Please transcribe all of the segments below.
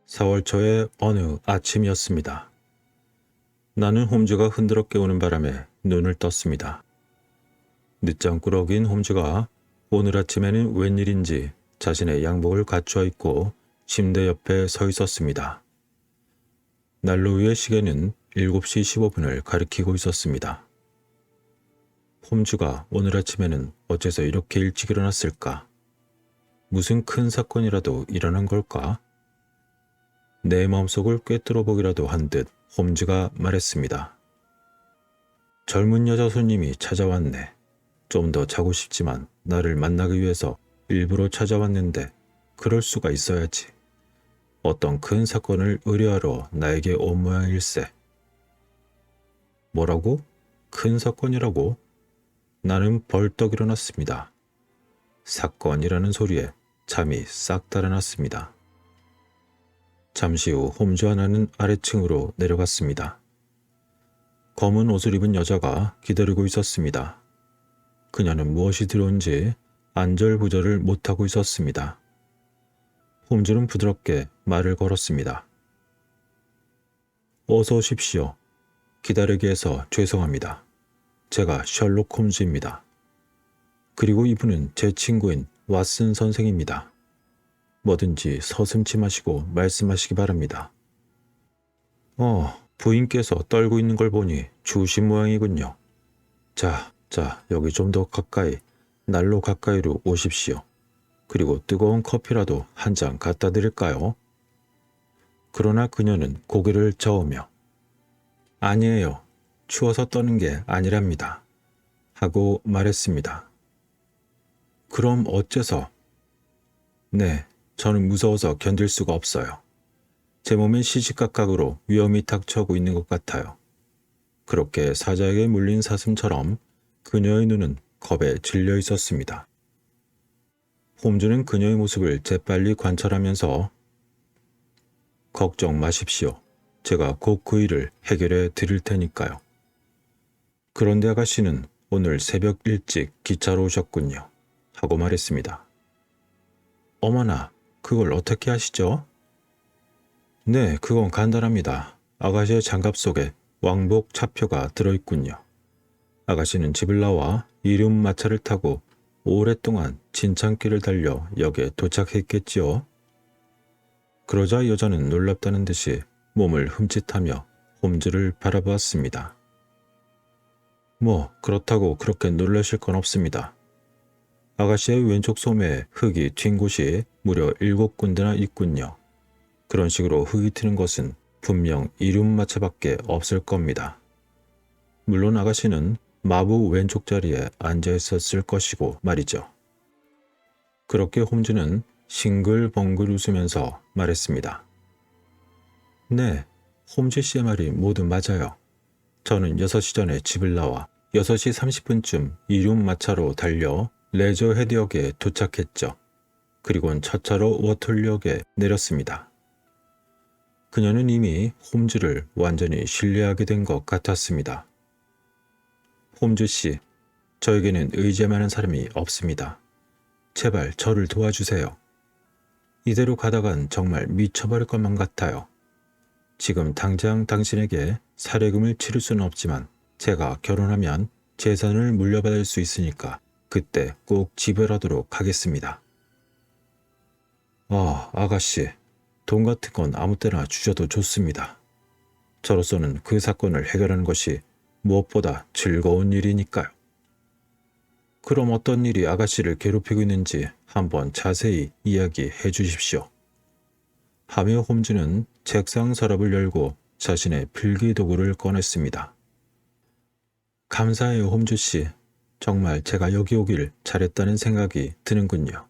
4월 초의 어느 아침이었습니다. 나는 홈즈가 흔들어 깨우는 바람에 눈을 떴습니다. 늦잠 꾸러기인 홈즈가 오늘 아침에는 웬일인지 자신의 양복을 갖추어 입고 침대 옆에 서 있었습니다. 난로 위의 시계는 7시 15분을 가리키고 있었습니다. 홈즈가 오늘 아침에는 어째서 이렇게 일찍 일어났을까? 무슨 큰 사건이라도 일어난 걸까? 내 마음속을 꿰뚫어 보기라도 한 듯 홈즈가 말했습니다. 젊은 여자 손님이 찾아왔네. 좀 더 자고 싶지만 나를 만나기 위해서 일부러 찾아왔는데 그럴 수가 있어야지. 어떤 큰 사건을 의뢰하러 나에게 온 모양일세. 뭐라고? 큰 사건이라고? 나는 벌떡 일어났습니다. 사건이라는 소리에 잠이 싹 달아났습니다. 잠시 후 홈즈와 나는 아래층으로 내려갔습니다. 검은 옷을 입은 여자가 기다리고 있었습니다. 그녀는 무엇이 들어온지 안절부절을 못하고 있었습니다. 홈즈는 부드럽게 말을 걸었습니다. 어서 오십시오. 기다리게 해서 죄송합니다. 제가 셜록 홈즈입니다. 그리고 이분은 제 친구인 왓슨 선생입니다. 뭐든지 서슴지 마시고 말씀하시기 바랍니다. 부인께서 떨고 있는 걸 보니 추우신 모양이군요. 자, 여기 좀 더 가까이, 난로 가까이로 오십시오. 그리고 뜨거운 커피라도 한 잔 갖다 드릴까요? 그러나 그녀는 고개를 저으며 아니에요. 추워서 떠는 게 아니랍니다. 하고 말했습니다. 그럼 어째서? 네, 저는 무서워서 견딜 수가 없어요. 제 몸엔 시시각각으로 위험이 닥쳐오고 있는 것 같아요. 그렇게 사자에게 물린 사슴처럼 그녀의 눈은 겁에 질려 있었습니다. 홈즈는 그녀의 모습을 재빨리 관찰하면서 걱정 마십시오. 제가 곧 그 일을 해결해 드릴 테니까요. 그런데 아가씨는 오늘 새벽 일찍 기차로 오셨군요. 하고 말했습니다. 어머나, 그걸 어떻게 하시죠? 네, 그건 간단합니다. 아가씨의 장갑 속에 왕복 차표가 들어있군요. 아가씨는 집을 나와 이륜마차를 타고 오랫동안 진창길을 달려 역에 도착했겠지요. 그러자 여자는 놀랍다는 듯이 몸을 흠칫하며 홈즈를 바라보았습니다. 그렇다고 그렇게 놀라실 건 없습니다. 아가씨의 왼쪽 소매에 흙이 튄 곳이 무려 7군데나 있군요. 그런 식으로 흙이 튀는 것은 분명 이륜마차밖에 없을 겁니다. 물론 아가씨는 마부 왼쪽 자리에 앉아 있었을 것이고 말이죠. 그렇게 홈즈는 싱글벙글 웃으면서 말했습니다. 네, 홈즈 씨의 말이 모두 맞아요. 저는 6시 전에 집을 나와 6시 30분쯤 이륜마차로 달려 레저 헤드역에 도착했죠. 그리고는 첫 차로 워털역에 내렸습니다. 그녀는 이미 홈즈를 완전히 신뢰하게 된 것 같았습니다. 홈즈 씨, 저에게는 의지만한 사람이 없습니다. 제발 저를 도와주세요. 이대로 가다간 정말 미쳐버릴 것만 같아요. 지금 당장 당신에게 사례금을 치를 수는 없지만 제가 결혼하면 재산을 물려받을 수 있으니까 그때 꼭 지불하도록 하겠습니다. 아가씨, 돈 같은 건 아무 때나 주셔도 좋습니다. 저로서는 그 사건을 해결하는 것이 무엇보다 즐거운 일이니까요. 그럼 어떤 일이 아가씨를 괴롭히고 있는지 한번 자세히 이야기해 주십시오. 하며 홈즈는 책상 서랍을 열고 자신의 필기도구를 꺼냈습니다. 감사해요, 홈즈 씨. 정말 제가 여기 오길 잘했다는 생각이 드는군요.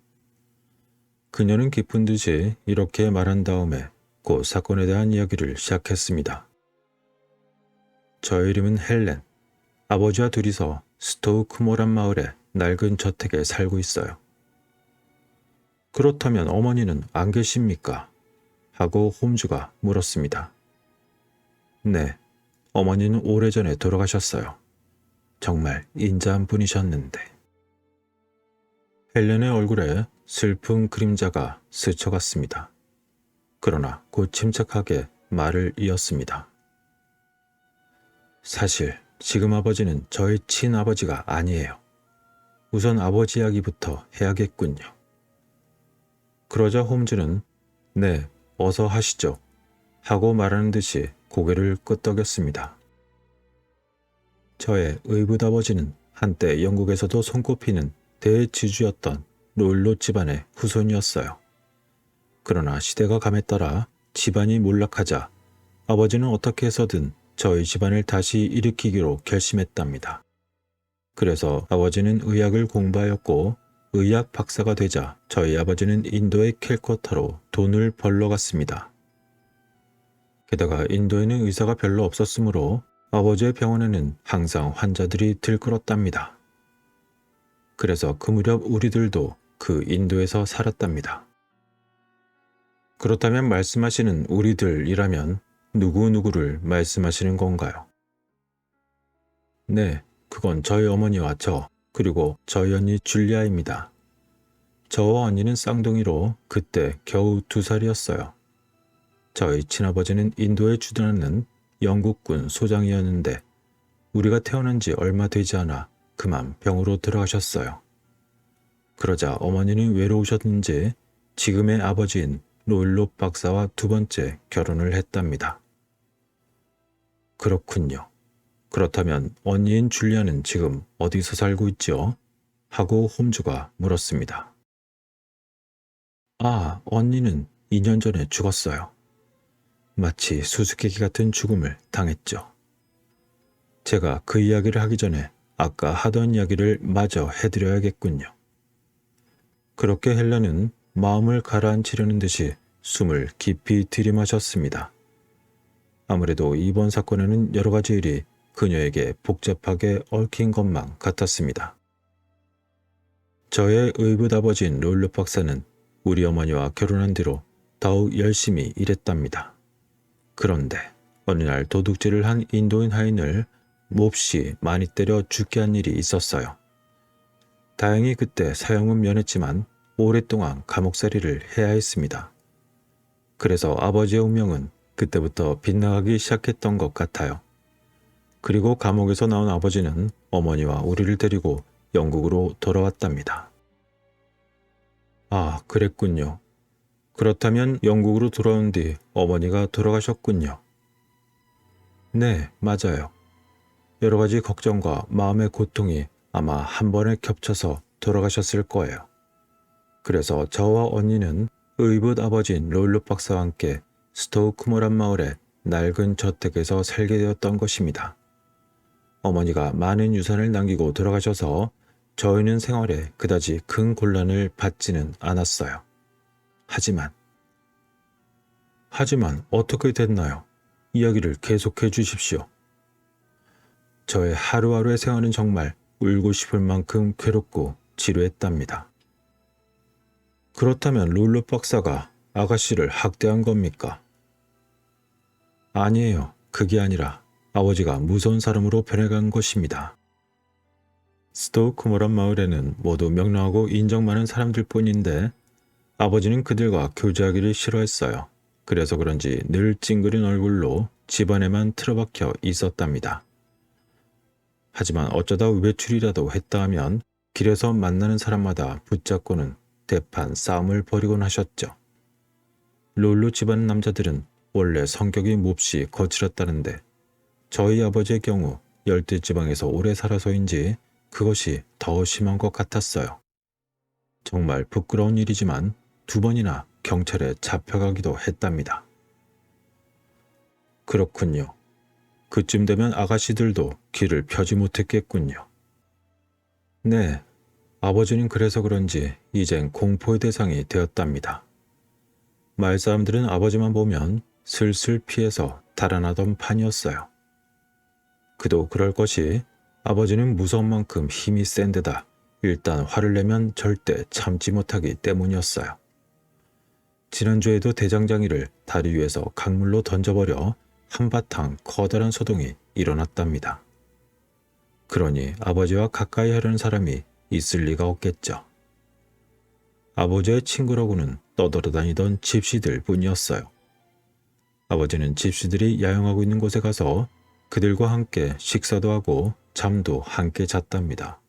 그녀는 기쁜 듯이 이렇게 말한 다음에 그 사건에 대한 이야기를 시작했습니다. 저의 이름은 헬렌. 아버지와 둘이서 스토우크모란 마을의 낡은 저택에 살고 있어요. 그렇다면 어머니는 안 계십니까? 하고 홈즈가 물었습니다. 네, 어머니는 오래전에 돌아가셨어요. 정말 인자한 분이셨는데. 헬렌의 얼굴에 슬픈 그림자가 스쳐갔습니다. 그러나 곧 침착하게 말을 이었습니다. 사실 지금 아버지는 저의 친아버지가 아니에요. 우선 아버지 이야기부터 해야겠군요. 그러자 홈즈는 네, 어서 하시죠. 하고 말하는 듯이 고개를 끄덕였습니다. 저의 의붓아버지는 한때 영국에서도 손꼽히는 대지주였던 롤로 집안의 후손이었어요. 그러나 시대가 감에 따라 집안이 몰락하자 아버지는 어떻게 해서든 저희 집안을 다시 일으키기로 결심했답니다. 그래서 아버지는 의학을 공부하였고 의학 박사가 되자 저희 아버지는 인도의 캘커타로 돈을 벌러 갔습니다. 게다가 인도에는 의사가 별로 없었으므로 아버지의 병원에는 항상 환자들이 들끓었답니다. 그래서 그 무렵 우리들도 그 인도에서 살았답니다. 그렇다면 말씀하시는 우리들이라면 누구누구를 말씀하시는 건가요? 네, 그건 저희 어머니와 저, 그리고 저희 언니 줄리아입니다. 저와 언니는 쌍둥이로 그때 겨우 2살이었어요. 저희 친아버지는 인도에 주둔하는 영국군 소장이었는데 우리가 태어난 지 얼마 되지 않아 그만 병으로 들어가셨어요. 그러자 어머니는 외로우셨는지 지금의 아버지인 롤로 박사와 2번째 결혼을 했답니다. 그렇군요. 그렇다면 언니인 줄리아는 지금 어디서 살고 있죠? 하고 홈즈가 물었습니다. 아, 언니는 2년 전에 죽었어요. 마치 수수께끼 같은 죽음을 당했죠. 제가 그 이야기를 하기 전에 아까 하던 이야기를 마저 해드려야겠군요. 그렇게 헬라는 마음을 가라앉히려는 듯이 숨을 깊이 들이마셨습니다. 아무래도 이번 사건에는 여러 가지 일이 그녀에게 복잡하게 얽힌 것만 같았습니다. 저의 의붓아버지인 롤로 박사는 우리 어머니와 결혼한 뒤로 더욱 열심히 일했답니다. 그런데 어느 날 도둑질을 한 인도인 하인을 몹시 많이 때려 죽게 한 일이 있었어요. 다행히 그때 사형은 면했지만 오랫동안 감옥살이를 해야 했습니다. 그래서 아버지의 운명은 그때부터 빗나가기 시작했던 것 같아요. 그리고 감옥에서 나온 아버지는 어머니와 우리를 데리고 영국으로 돌아왔답니다. 아, 그랬군요. 그렇다면 영국으로 돌아온 뒤 어머니가 돌아가셨군요. 네, 맞아요. 여러 가지 걱정과 마음의 고통이 아마 한 번에 겹쳐서 돌아가셨을 거예요. 그래서 저와 언니는 의붓 아버지인 롤로 박사와 함께 스토우크모란 마을의 낡은 저택에서 살게 되었던 것입니다. 어머니가 많은 유산을 남기고 돌아가셔서 저희는 생활에 그다지 큰 곤란을 받지는 않았어요. 하지만 어떻게 됐나요? 이야기를 계속해 주십시오. 저의 하루하루의 생활은 정말 울고 싶을 만큼 괴롭고 지루했답니다. 그렇다면 롤로 박사가 아가씨를 학대한 겁니까? 아니에요. 그게 아니라 아버지가 무서운 사람으로 변해간 것입니다. 스토우크모란 마을에는 모두 명랑하고 인정 많은 사람들 뿐인데 아버지는 그들과 교제하기를 싫어했어요. 그래서 그런지 늘 찡그린 얼굴로 집안에만 틀어박혀 있었답니다. 하지만 어쩌다 외출이라도 했다 하면 길에서 만나는 사람마다 붙잡고는 대판 싸움을 벌이곤 하셨죠. 롤로 집안 남자들은 원래 성격이 몹시 거칠었다는데 저희 아버지의 경우 열대지방에서 오래 살아서인지 그것이 더 심한 것 같았어요. 정말 부끄러운 일이지만 2번이나 경찰에 잡혀가기도 했답니다. 그렇군요. 그쯤 되면 아가씨들도 길을 펴지 못했겠군요. 네, 아버지는 그래서 그런지 이젠 공포의 대상이 되었답니다. 마을 사람들은 아버지만 보면 슬슬 피해서 달아나던 판이었어요. 그도 그럴 것이 아버지는 무서운 만큼 힘이 센 데다 일단 화를 내면 절대 참지 못하기 때문이었어요. 지난주에도 대장장이를 다리 위에서 강물로 던져버려 한바탕 커다란 소동이 일어났답니다. 그러니 아버지와 가까이 하려는 사람이 있을 리가 없겠죠. 아버지의 친구라고는 떠돌아다니던 집시들 뿐이었어요. 아버지는 집시들이 야영하고 있는 곳에 가서 그들과 함께 식사도 하고 잠도 함께 잤답니다.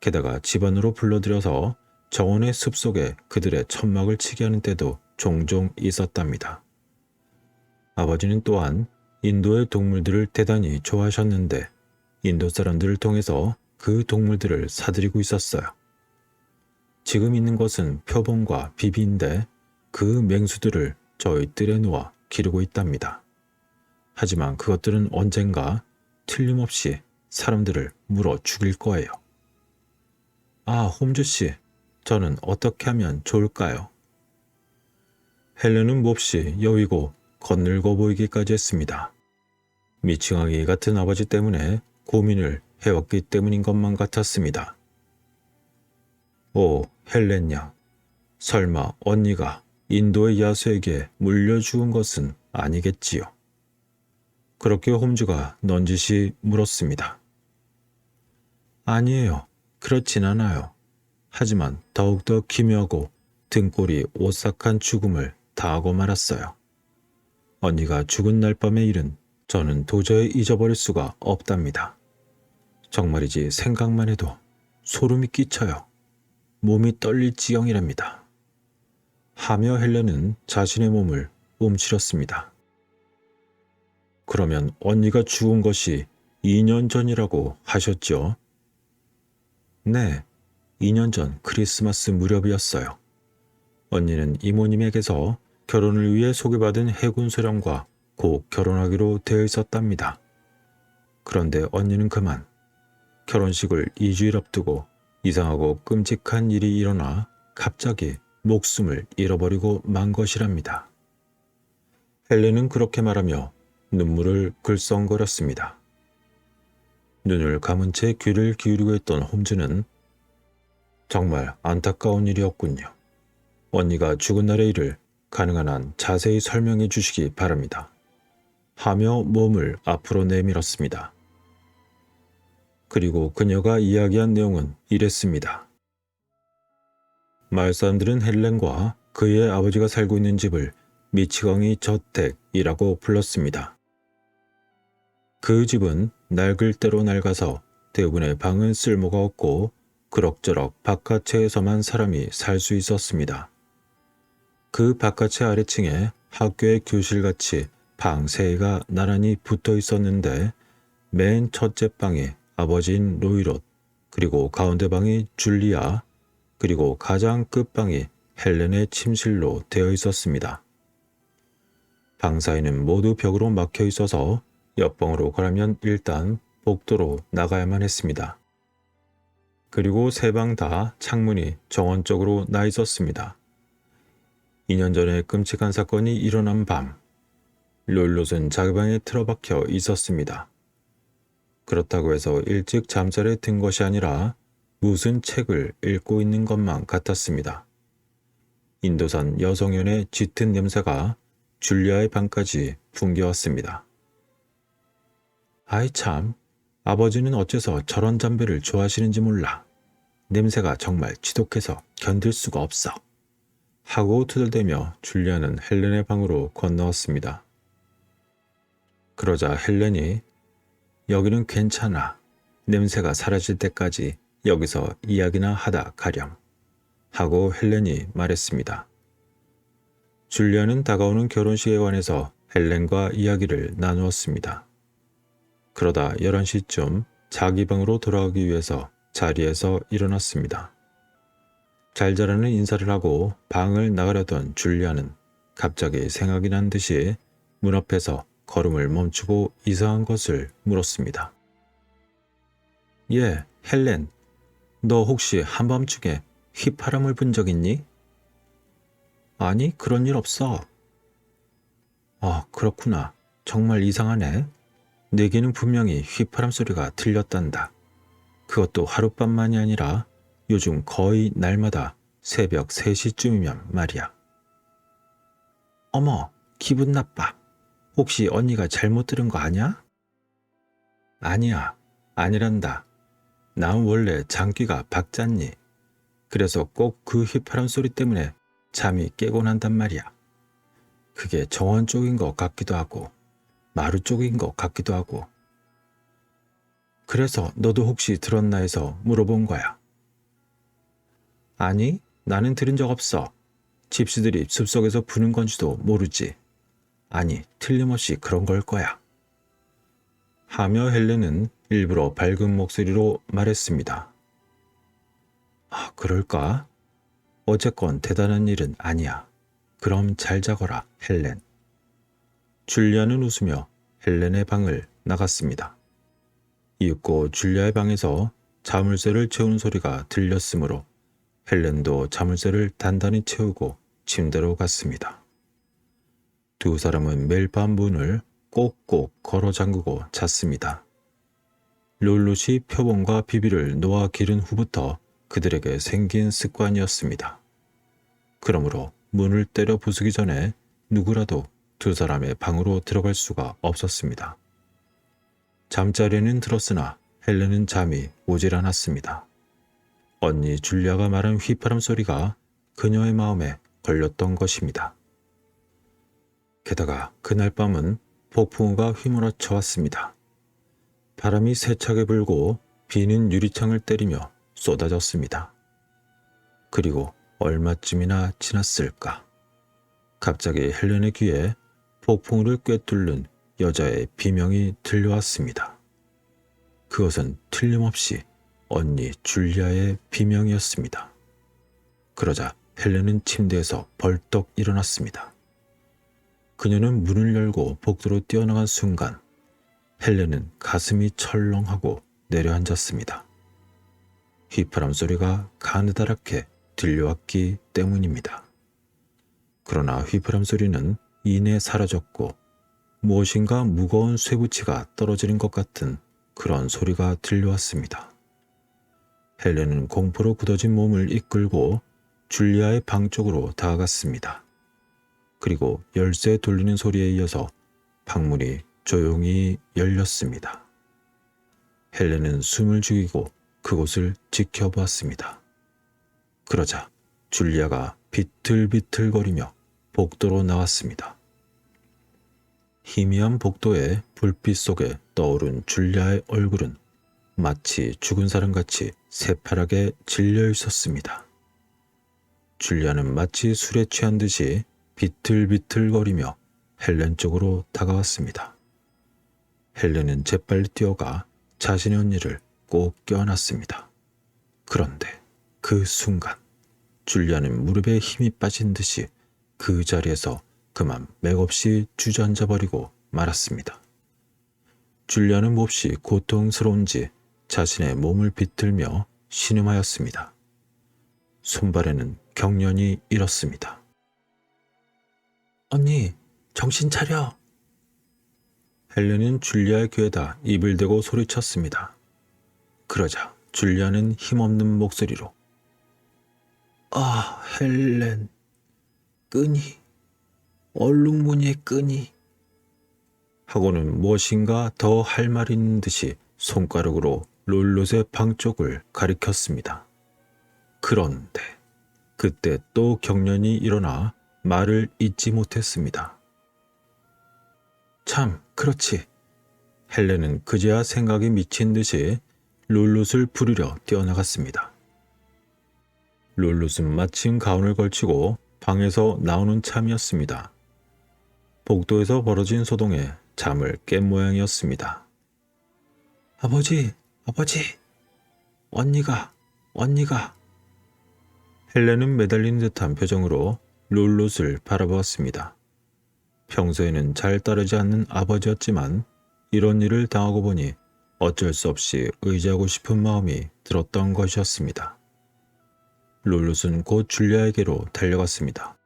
게다가 집안으로 불러들여서 정원의 숲속에 그들의 천막을 치게 하는 때도 종종 있었답니다. 아버지는 또한 인도의 동물들을 대단히 좋아하셨는데 인도 사람들을 통해서 그 동물들을 사들이고 있었어요. 지금 있는 것은 표범과 비비인데 그 맹수들을 저희 뜰에 놓아 기르고 있답니다. 하지만 그것들은 언젠가 틀림없이 사람들을 물어 죽일 거예요. 아, 홈즈 씨, 저는 어떻게 하면 좋을까요? 헬렌은 몹시 여위고 거늘고 보이기까지 했습니다. 미칭하기 같은 아버지 때문에 고민을 해왔기 때문인 것만 같았습니다. 오, 헬렌 양, 설마 언니가 인도의 야수에게 물려 죽은 것은 아니겠지요? 그렇게 홈즈가 넌지시 물었습니다. 아니에요. 그렇진 않아요. 하지만 더욱더 기묘하고 등골이 오싹한 죽음을 당하고 말았어요. 언니가 죽은 날 밤의 일은 저는 도저히 잊어버릴 수가 없답니다. 정말이지 생각만 해도 소름이 끼쳐요. 몸이 떨릴 지경이랍니다. 하며 헬렌은 자신의 몸을 움츠렸습니다. 그러면 언니가 죽은 것이 2년 전이라고 하셨죠? 네, 2년 전 크리스마스 무렵이었어요. 언니는 이모님에게서 결혼을 위해 소개받은 해군 소령과 곧 결혼하기로 되어 있었답니다. 그런데 언니는 그만 결혼식을 2주일 앞두고 이상하고 끔찍한 일이 일어나 갑자기 목숨을 잃어버리고 만 것이랍니다. 헬렌은 그렇게 말하며 눈물을 글썽거렸습니다. 눈을 감은 채 귀를 기울이고 있던 홈즈는 정말 안타까운 일이었군요. 언니가 죽은 날의 일을 가능한 한 자세히 설명해 주시기 바랍니다. 하며 몸을 앞으로 내밀었습니다. 그리고 그녀가 이야기한 내용은 이랬습니다. 마을 사람들은 헬렌과 그의 아버지가 살고 있는 집을 미치광이 저택이라고 불렀습니다. 그 집은 낡을 대로 낡아서 대부분의 방은 쓸모가 없고 그럭저럭 바깥채에서만 사람이 살 수 있었습니다. 그 바깥채 아래층에 학교의 교실같이 방 3개가 나란히 붙어 있었는데 맨 첫째 방에 아버지인 로이롯, 그리고 가운데 방이 줄리아, 그리고 가장 끝방이 헬렌의 침실로 되어 있었습니다. 방 사이는 모두 벽으로 막혀 있어서 옆방으로 가려면 일단 복도로 나가야만 했습니다. 그리고 3방 다 창문이 정원 쪽으로 나 있었습니다. 2년 전에 끔찍한 사건이 일어난 밤, 롤롯은 자기 방에 틀어박혀 있었습니다. 그렇다고 해서 일찍 잠자리에 든 것이 아니라 무슨 책을 읽고 있는 것만 같았습니다. 인도산 여성연의 짙은 냄새가 줄리아의 방까지 풍겨왔습니다. 아이 참, 아버지는 어째서 저런 담배를 좋아하시는지 몰라. 냄새가 정말 지독해서 견딜 수가 없어. 하고 투덜대며 줄리아는 헬렌의 방으로 건너왔습니다. 그러자 헬렌이 여기는 괜찮아. 냄새가 사라질 때까지 여기서 이야기나 하다 가렴. 하고 헬렌이 말했습니다. 줄리아는 다가오는 결혼식에 관해서 헬렌과 이야기를 나누었습니다. 그러다 11시쯤 자기 방으로 돌아가기 위해서 자리에서 일어났습니다. 잘 자라는 인사를 하고 방을 나가려던 줄리아는 갑자기 생각이 난 듯이 문 앞에서 걸음을 멈추고 이상한 것을 물었습니다. 예, 헬렌, 너 혹시 한밤중에 휘파람을 본 적 있니? 아니, 그런 일 없어. 아, 그렇구나. 정말 이상하네. 내게는 분명히 휘파람 소리가 들렸단다. 그것도 하룻밤만이 아니라 요즘 거의 날마다 새벽 3시쯤이면 말이야. 어머, 기분 나빠. 혹시 언니가 잘못 들은 거 아냐? 아니야, 아니란다. 난 원래 장기가 박잖니. 그래서 꼭 그 휘파람 소리 때문에 잠이 깨곤 한단 말이야. 그게 정원 쪽인 것 같기도 하고 마루 쪽인 것 같기도 하고. 그래서 너도 혹시 들었나 해서 물어본 거야. 아니, 나는 들은 적 없어. 집시들이 숲속에서 부는 건지도 모르지. 아니, 틀림없이 그런 걸 거야. 하며 헬렌은 일부러 밝은 목소리로 말했습니다. 아, 그럴까? 어쨌건 대단한 일은 아니야. 그럼 잘 자거라, 헬렌. 줄리아는 웃으며 헬렌의 방을 나갔습니다. 이윽고 줄리아의 방에서 자물쇠를 채우는 소리가 들렸으므로 헬렌도 자물쇠를 단단히 채우고 침대로 갔습니다. 두 사람은 매일 밤 문을 꼭꼭 걸어 잠그고 잤습니다. 롤롯이 표본과 비비를 놓아 기른 후부터 그들에게 생긴 습관이었습니다. 그러므로 문을 때려 부수기 전에 누구라도 두 사람의 방으로 들어갈 수가 없었습니다. 잠자리는 들었으나 헬렌은 잠이 오질 않았습니다. 언니 줄리아가 말한 휘파람 소리가 그녀의 마음에 걸렸던 것입니다. 게다가 그날 밤은 폭풍우가 휘몰아쳐 왔습니다. 바람이 세차게 불고 비는 유리창을 때리며 쏟아졌습니다. 그리고 얼마쯤이나 지났을까? 갑자기 헬렌의 귀에 폭풍우를 꿰뚫는 여자의 비명이 들려왔습니다. 그것은 틀림없이 언니 줄리아의 비명이었습니다. 그러자 헬렌은 침대에서 벌떡 일어났습니다. 그녀는 문을 열고 복도로 뛰어나간 순간 헬렌은 가슴이 철렁하고 내려앉았습니다. 휘파람 소리가 가느다랗게 들려왔기 때문입니다. 그러나 휘파람 소리는 이내 사라졌고 무엇인가 무거운 쇠붙이가 떨어지는 것 같은 그런 소리가 들려왔습니다. 헬렌은 공포로 굳어진 몸을 이끌고 줄리아의 방 쪽으로 다가갔습니다. 그리고 열쇠 돌리는 소리에 이어서 방문이 조용히 열렸습니다. 헬렌은 숨을 죽이고 그곳을 지켜보았습니다. 그러자 줄리아가 비틀비틀거리며 복도로 나왔습니다. 희미한 복도의 불빛 속에 떠오른 줄리아의 얼굴은 마치 죽은 사람같이 새파랗게 질려 있었습니다. 줄리아는 마치 술에 취한 듯이 비틀비틀거리며 헬렌 쪽으로 다가왔습니다. 헬렌은 재빨리 뛰어가 자신의 언니를 꼭 껴안았습니다. 그런데 그 순간 줄리아는 무릎에 힘이 빠진 듯이 그 자리에서 그만 맥없이 주저앉아 버리고 말았습니다. 줄리아는 몹시 고통스러운지 자신의 몸을 비틀며 신음하였습니다. 손발에는 경련이 일었습니다. 언니, 정신 차려. 헬렌은 줄리아의 귀에다 입을 대고 소리쳤습니다. 그러자 줄리아는 힘없는 목소리로 아, 헬렌, 끈이, 얼룩무늬의 끈이 하고는 무엇인가 더 할 말이 있는 듯이 손가락으로 롤롯의 방 쪽을 가리켰습니다. 그런데 그때 또 경련이 일어나 말을 잇지 못했습니다. 참, 그렇지. 헬렌은 그제야 생각이 미친 듯이 롤롯을 부르려 뛰어나갔습니다. 롤롯은 마침 가운을 걸치고 방에서 나오는 참이었습니다. 복도에서 벌어진 소동에 잠을 깬 모양이었습니다. 아버지, 아버지, 언니가. 헬렌은 매달리는 듯한 표정으로 롤롯을 바라보았습니다. 평소에는 잘 따르지 않는 아버지였지만 이런 일을 당하고 보니 어쩔 수 없이 의지하고 싶은 마음이 들었던 것이었습니다. 롤롯은 곧 줄리아에게로 달려갔습니다.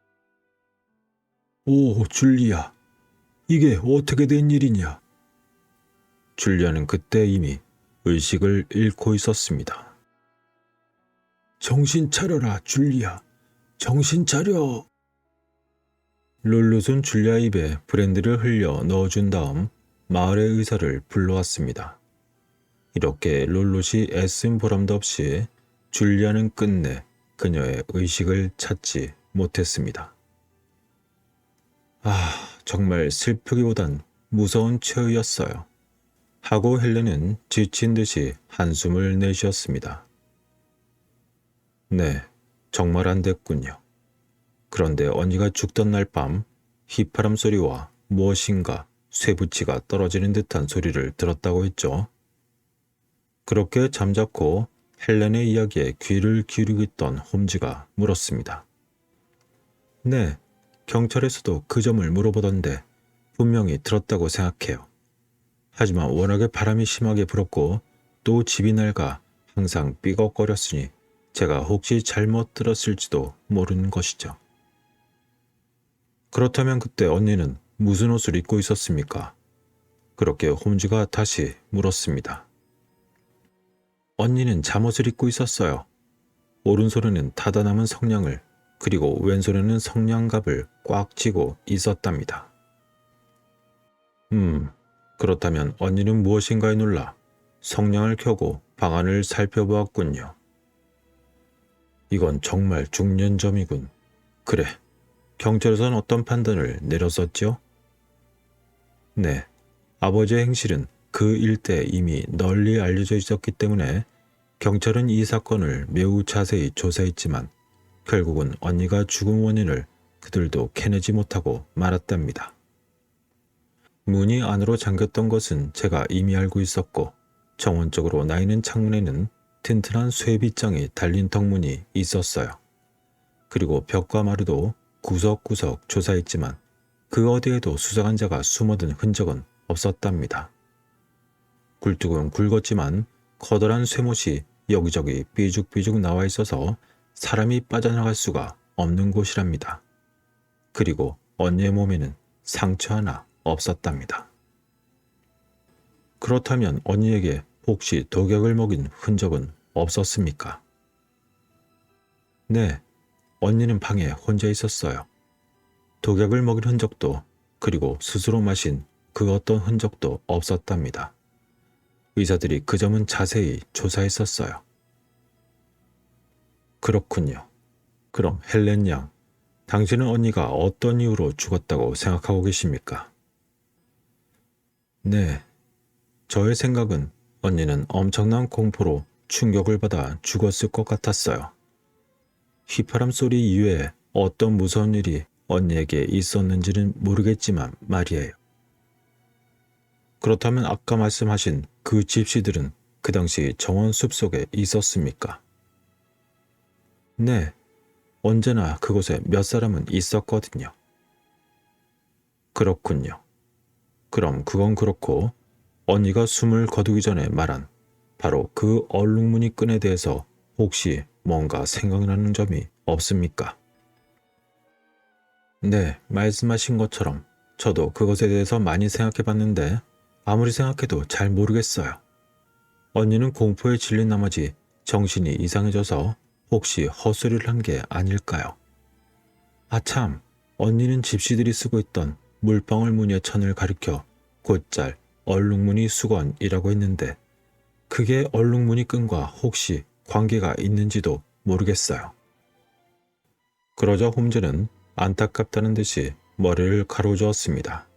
오, 줄리아, 이게 어떻게 된 일이냐? 줄리아는 그때 이미 의식을 잃고 있었습니다. 정신 차려라, 줄리아. 정신 차려. 롤롯은 줄리아 입에 브랜디를 흘려 넣어준 다음 마을의 의사를 불러왔습니다. 이렇게 롤롯이 애쓴 보람도 없이 줄리아는 끝내 그녀의 의식을 찾지 못했습니다. 정말 슬프기보단 무서운 최후였어요. 하고 헬렌은 지친 듯이 한숨을 내쉬었습니다. 네, 정말 안 됐군요. 그런데 언니가 죽던 날 밤 휘파람 소리와 무엇인가 쇠붙이가 떨어지는 듯한 소리를 들었다고 했죠. 그렇게 잠자코 헬렌의 이야기에 귀를 기울이고 있던 홈즈가 물었습니다. 네, 경찰에서도 그 점을 물어보던데 분명히 들었다고 생각해요. 하지만 워낙에 바람이 심하게 불었고 또 집이 낡아 항상 삐걱거렸으니 제가 혹시 잘못 들었을지도 모르는 것이죠. 그렇다면 그때 언니는 무슨 옷을 입고 있었습니까? 그렇게 홈즈가 다시 물었습니다. 언니는 잠옷을 입고 있었어요. 오른손에는 타다 남은 성냥을 그리고 왼손에는 성냥갑을 꽉 쥐고 있었답니다. 그렇다면 언니는 무엇인가에 놀라 성냥을 켜고 방안을 살펴보았군요. 이건 정말 중요한 점이군. 그래, 경찰에서는 어떤 판단을 내렸었죠? 네, 아버지의 행실은 그 일대에 이미 널리 알려져 있었기 때문에 경찰은 이 사건을 매우 자세히 조사했지만 결국은 언니가 죽은 원인을 그들도 캐내지 못하고 말았답니다. 문이 안으로 잠겼던 것은 제가 이미 알고 있었고 정원적으로 나 있는 창문에는 튼튼한 쇠빗장이 달린 덕문이 있었어요. 그리고 벽과 마루도 구석구석 조사했지만 그 어디에도 수상한 자가 숨어든 흔적은 없었답니다. 굴뚝은 굵었지만 커다란 쇠못이 여기저기 삐죽삐죽 나와 있어서 사람이 빠져나갈 수가 없는 곳이랍니다. 그리고 언니의 몸에는 상처 하나 없었답니다. 그렇다면 언니에게 혹시 독약을 먹인 흔적은 없었습니까? 네, 언니는 방에 혼자 있었어요. 독약을 먹인 흔적도 그리고 스스로 마신 그 어떤 흔적도 없었답니다. 의사들이 그 점은 자세히 조사했었어요. 그렇군요. 그럼 헬렌 양, 당신은 언니가 어떤 이유로 죽었다고 생각하고 계십니까? 네, 저의 생각은 언니는 엄청난 공포로 충격을 받아 죽었을 것 같았어요. 휘파람 소리 이외에 어떤 무서운 일이 언니에게 있었는지는 모르겠지만 말이에요. 그렇다면 아까 말씀하신 그 집시들은 그 당시 정원 숲속에 있었습니까? 네, 언제나 그곳에 몇 사람은 있었거든요. 그렇군요. 그럼 그건 그렇고 언니가 숨을 거두기 전에 말한 바로 그 얼룩무늬 끈에 대해서 혹시 뭔가 생각나는 점이 없습니까? 네, 말씀하신 것처럼 저도 그것에 대해서 많이 생각해 봤는데 아무리 생각해도 잘 모르겠어요. 언니는 공포에 질린 나머지 정신이 이상해져서 혹시 헛소리를 한 게 아닐까요? 아참, 언니는 집시들이 쓰고 있던 물방울 무늬의 천을 가리켜 곧잘 얼룩무늬 수건이라고 했는데 그게 얼룩무늬 끈과 혹시 관계가 있는지도 모르겠어요. 그러자 홈즈는 안타깝다는 듯이 머리를 가로저었습니다.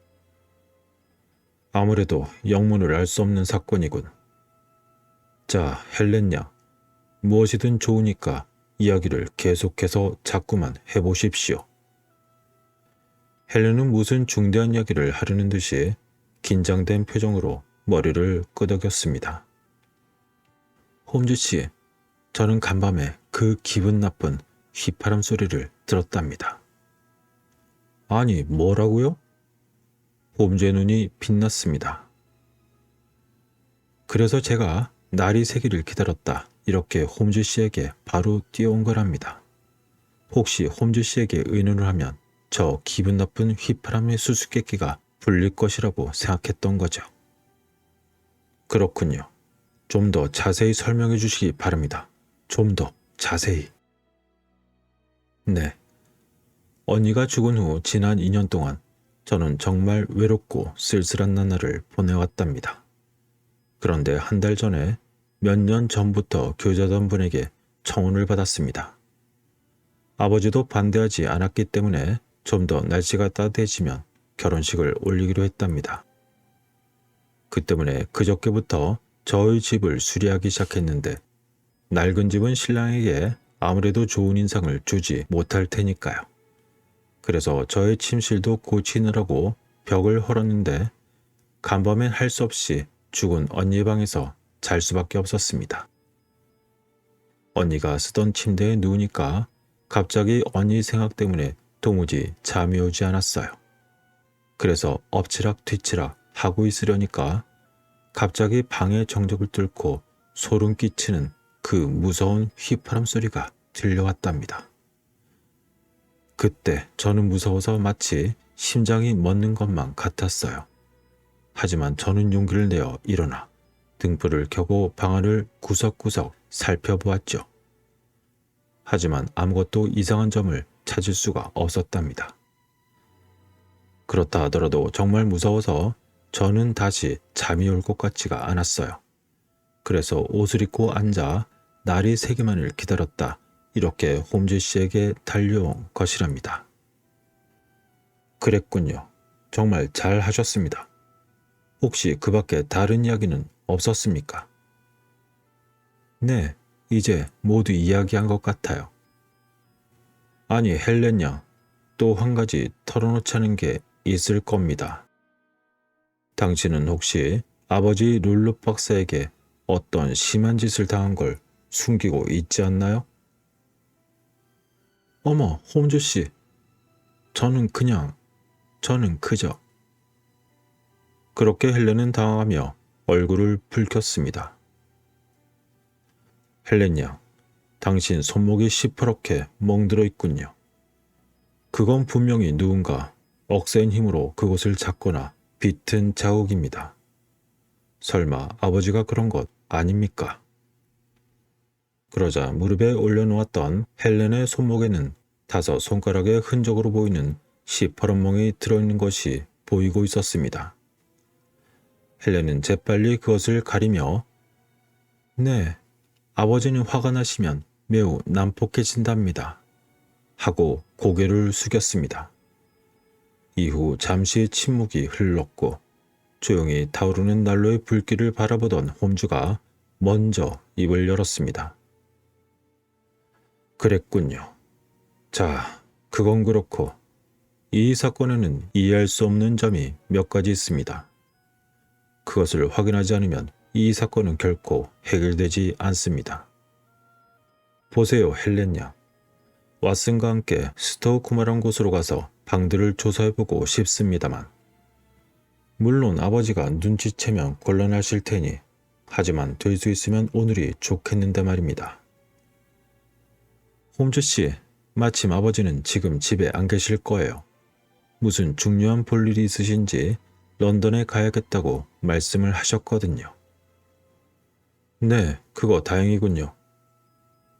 아무래도 영문을 알 수 없는 사건이군. 자, 헬렌 양, 무엇이든 좋으니까 이야기를 계속해서 자꾸만 해보십시오. 헬렌은 무슨 중대한 이야기를 하려는 듯이 긴장된 표정으로 머리를 끄덕였습니다. 홈즈 씨, 저는 간밤에 그 기분 나쁜 휘파람 소리를 들었답니다. 아니, 뭐라고요? 홈즈의 눈이 빛났습니다. 그래서 제가 날이 새기를 기다렸다. 이렇게 홈즈 씨에게 바로 뛰어온 거랍니다. 혹시 홈즈 씨에게 의논을 하면 저 기분 나쁜 휘파람의 수수께끼가 풀릴 것이라고 생각했던 거죠. 그렇군요. 좀 더 자세히 설명해 주시기 바랍니다. 좀 더 자세히. 네. 언니가 죽은 후 지난 2년 동안 저는 정말 외롭고 쓸쓸한 나날을 보내왔답니다. 그런데 한 달 전에 몇 년 전부터 교자던 분에게 청혼을 받았습니다. 아버지도 반대하지 않았기 때문에 좀 더 날씨가 따뜻해지면 결혼식을 올리기로 했답니다. 그 때문에 그저께부터 저희 집을 수리하기 시작했는데 낡은 집은 신랑에게 아무래도 좋은 인상을 주지 못할 테니까요. 그래서 저의 침실도 고치느라고 벽을 헐었는데 간밤엔 할 수 없이 죽은 언니 방에서 잘 수밖에 없었습니다. 언니가 쓰던 침대에 누우니까 갑자기 언니 생각 때문에 도무지 잠이 오지 않았어요. 그래서 엎치락 뒤치락 하고 있으려니까 갑자기 방의 정적을 뚫고 소름 끼치는 그 무서운 휘파람 소리가 들려왔답니다. 그때 저는 무서워서 마치 심장이 멎는 것만 같았어요. 하지만 저는 용기를 내어 일어나 등불을 켜고 방 안을 구석구석 살펴보았죠. 하지만 아무것도 이상한 점을 찾을 수가 없었답니다. 그렇다 하더라도 정말 무서워서 저는 다시 잠이 올 것 같지가 않았어요. 그래서 옷을 입고 앉아 날이 새기만을 기다렸다. 이렇게 홈즈 씨에게 달려온 것이랍니다. 그랬군요. 정말 잘 하셨습니다. 혹시 그 밖에 다른 이야기는 없었습니까? 네, 이제 모두 이야기한 것 같아요. 아니, 헬렌 양, 또 한 가지 털어놓자는 게 있을 겁니다. 당신은 혹시 아버지 룰루 박사에게 어떤 심한 짓을 당한 걸 숨기고 있지 않나요? 어머, 홈즈 씨. 저는 그저. 그렇게 헬렌은 당황하며 얼굴을 붉혔습니다. 헬렌 양, 당신 손목이 시퍼렇게 멍들어 있군요. 그건 분명히 누군가 억센 힘으로 그곳을 잡거나 비튼 자국입니다. 설마 아버지가 그런 것 아닙니까? 그러자 무릎에 올려놓았던 헬렌의 손목에는 5손가락의 흔적으로 보이는 시퍼런 멍이 들어있는 것이 보이고 있었습니다. 헬렌은 재빨리 그것을 가리며 네, 아버지는 화가 나시면 매우 난폭해진답니다. 하고 고개를 숙였습니다. 이후 잠시 침묵이 흘렀고 조용히 타오르는 난로의 불길을 바라보던 홈즈가 먼저 입을 열었습니다. 그랬군요. 자, 그건 그렇고 이 사건에는 이해할 수 없는 점이 몇 가지 있습니다. 그것을 확인하지 않으면 이 사건은 결코 해결되지 않습니다. 보세요, 헬렌 양. 왓슨과 함께 스토우쿠마란 곳으로 가서 방들을 조사해보고 싶습니다만 물론 아버지가 눈치채면 곤란하실 테니 하지만 될 수 있으면 오늘이 좋겠는데 말입니다. 홈즈 씨, 마침 아버지는 지금 집에 안 계실 거예요. 무슨 중요한 볼일이 있으신지 런던에 가야겠다고 말씀을 하셨거든요. 네, 그거 다행이군요.